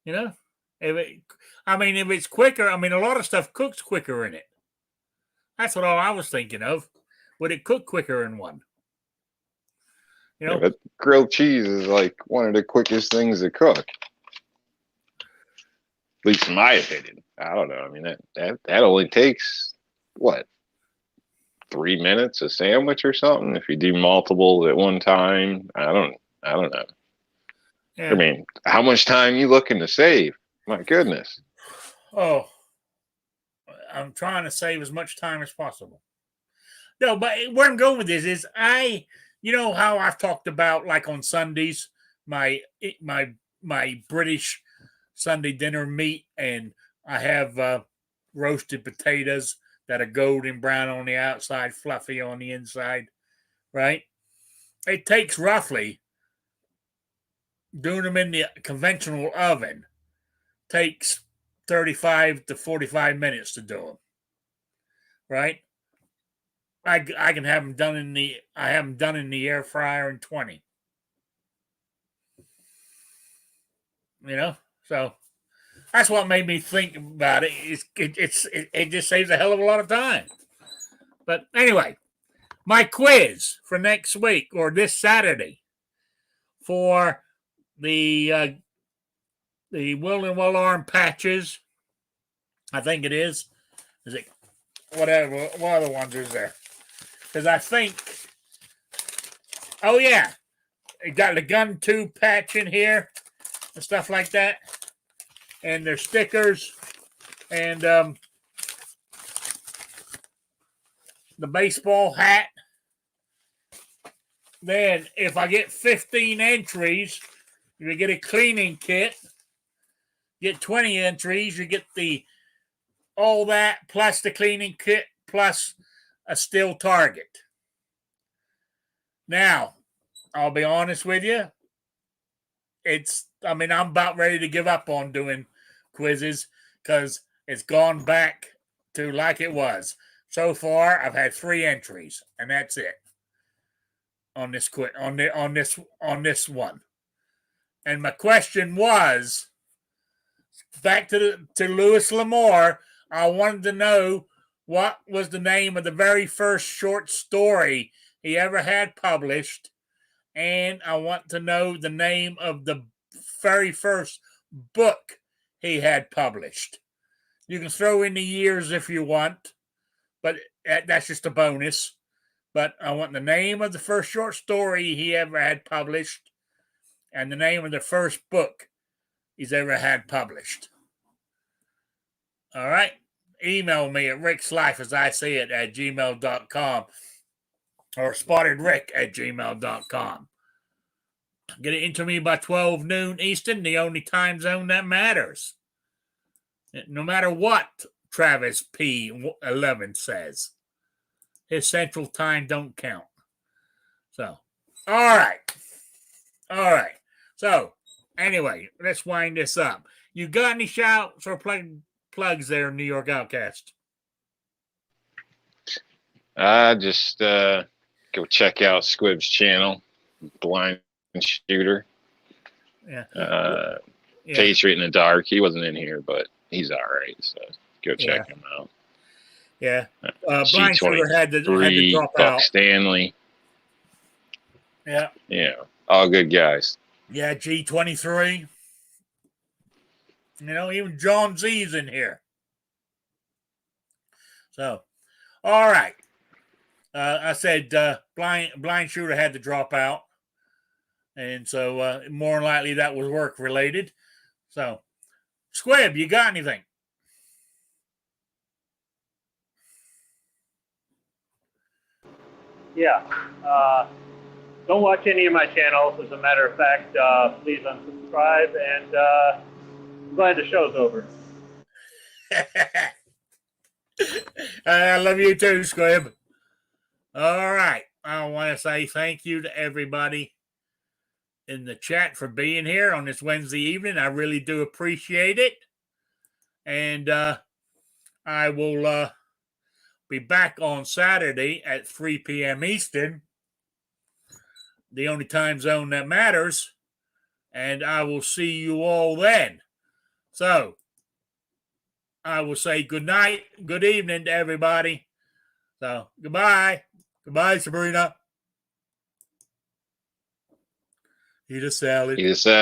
[SPEAKER 1] You know, if it's quicker. I mean, a lot of stuff cooks quicker in it. That's what all I was thinking of. Would it cook quicker in one? You know,
[SPEAKER 2] Yeah, but grilled cheese is like one of the quickest things to cook. At least in my opinion. I don't know. I mean, that only takes what, 3 minutes a sandwich or something if you do multiple at one time. I don't know.
[SPEAKER 1] yeah.
[SPEAKER 2] I mean, how much time you looking to save? My goodness.
[SPEAKER 1] Oh, I'm trying to save as much time as possible. No, but where I'm going with this is you know how I've talked about like on Sundays, my British Sunday dinner meat, and I have roasted potatoes that are golden brown on the outside, fluffy on the inside, right? It takes roughly, doing them in the conventional oven, takes 35 to 45 minutes to do them, right? I can have them done in the air fryer in 20. You know, so that's what made me think about it. It just saves a hell of a lot of time. But anyway, my quiz for next week or this Saturday for the Will and Well Arm patches. I think it is. Is it whatever? What other ones is there? Because I think. Oh yeah, it got the gun tube patch in here and stuff like that, and there's stickers and the baseball hat. Then, if I get 15 entries, you get a cleaning kit. Get 20 entries, you get all that plus the cleaning kit plus a steel target. Now, I'll be honest with you. I'm about ready to give up on doing quizzes because it's gone back to like it was. So far, I've had 3 entries, and that's it on this on this one. And my question was, back to Louis L'Amour, I wanted to know what was the name of the very first short story he ever had published, and I want to know the name of the very first book he had published. You can throw in the years if you want, but that's just a bonus. But I want the name of the first short story he ever had published and the name of the first book he's ever had published. All right? Email me at rickslife at gmail.com or spottedrick@gmail.com. Get it into me by 12 noon Eastern, the only time zone that matters. No matter what Travis P11 says. His central time don't count. So, all right. So, anyway, let's wind this up. You got any shouts or plugs there, New York Outcast?
[SPEAKER 2] Just go check out Squib's channel, Blind Shooter.
[SPEAKER 1] Yeah.
[SPEAKER 2] Patriot in the Dark. He wasn't in here, but he's all right. So go check him out.
[SPEAKER 1] Yeah. Blind Shooter had to drop
[SPEAKER 2] Buck
[SPEAKER 1] out.
[SPEAKER 2] Stanley.
[SPEAKER 1] Yeah.
[SPEAKER 2] Yeah. All good guys.
[SPEAKER 1] Yeah, G23. You know, even John Z's in here. So, all right. I said blind shooter had to drop out. And so more than likely that was work related. So, Squib, you got anything?
[SPEAKER 4] Yeah. Don't watch any of my channels. As a matter of fact, please unsubscribe. And I'm glad the show's over.
[SPEAKER 1] I love you too, Squib. All right. I want to say thank you to everybody in the chat for being here on this Wednesday evening. I really do appreciate it. And I will be back on Saturday at 3 p.m. Eastern, the only time zone that matters. And I will see you all then. So I will say good night, good evening to everybody. So goodbye. Goodbye, Sabrina. Eat a salad.
[SPEAKER 2] Eat a salad.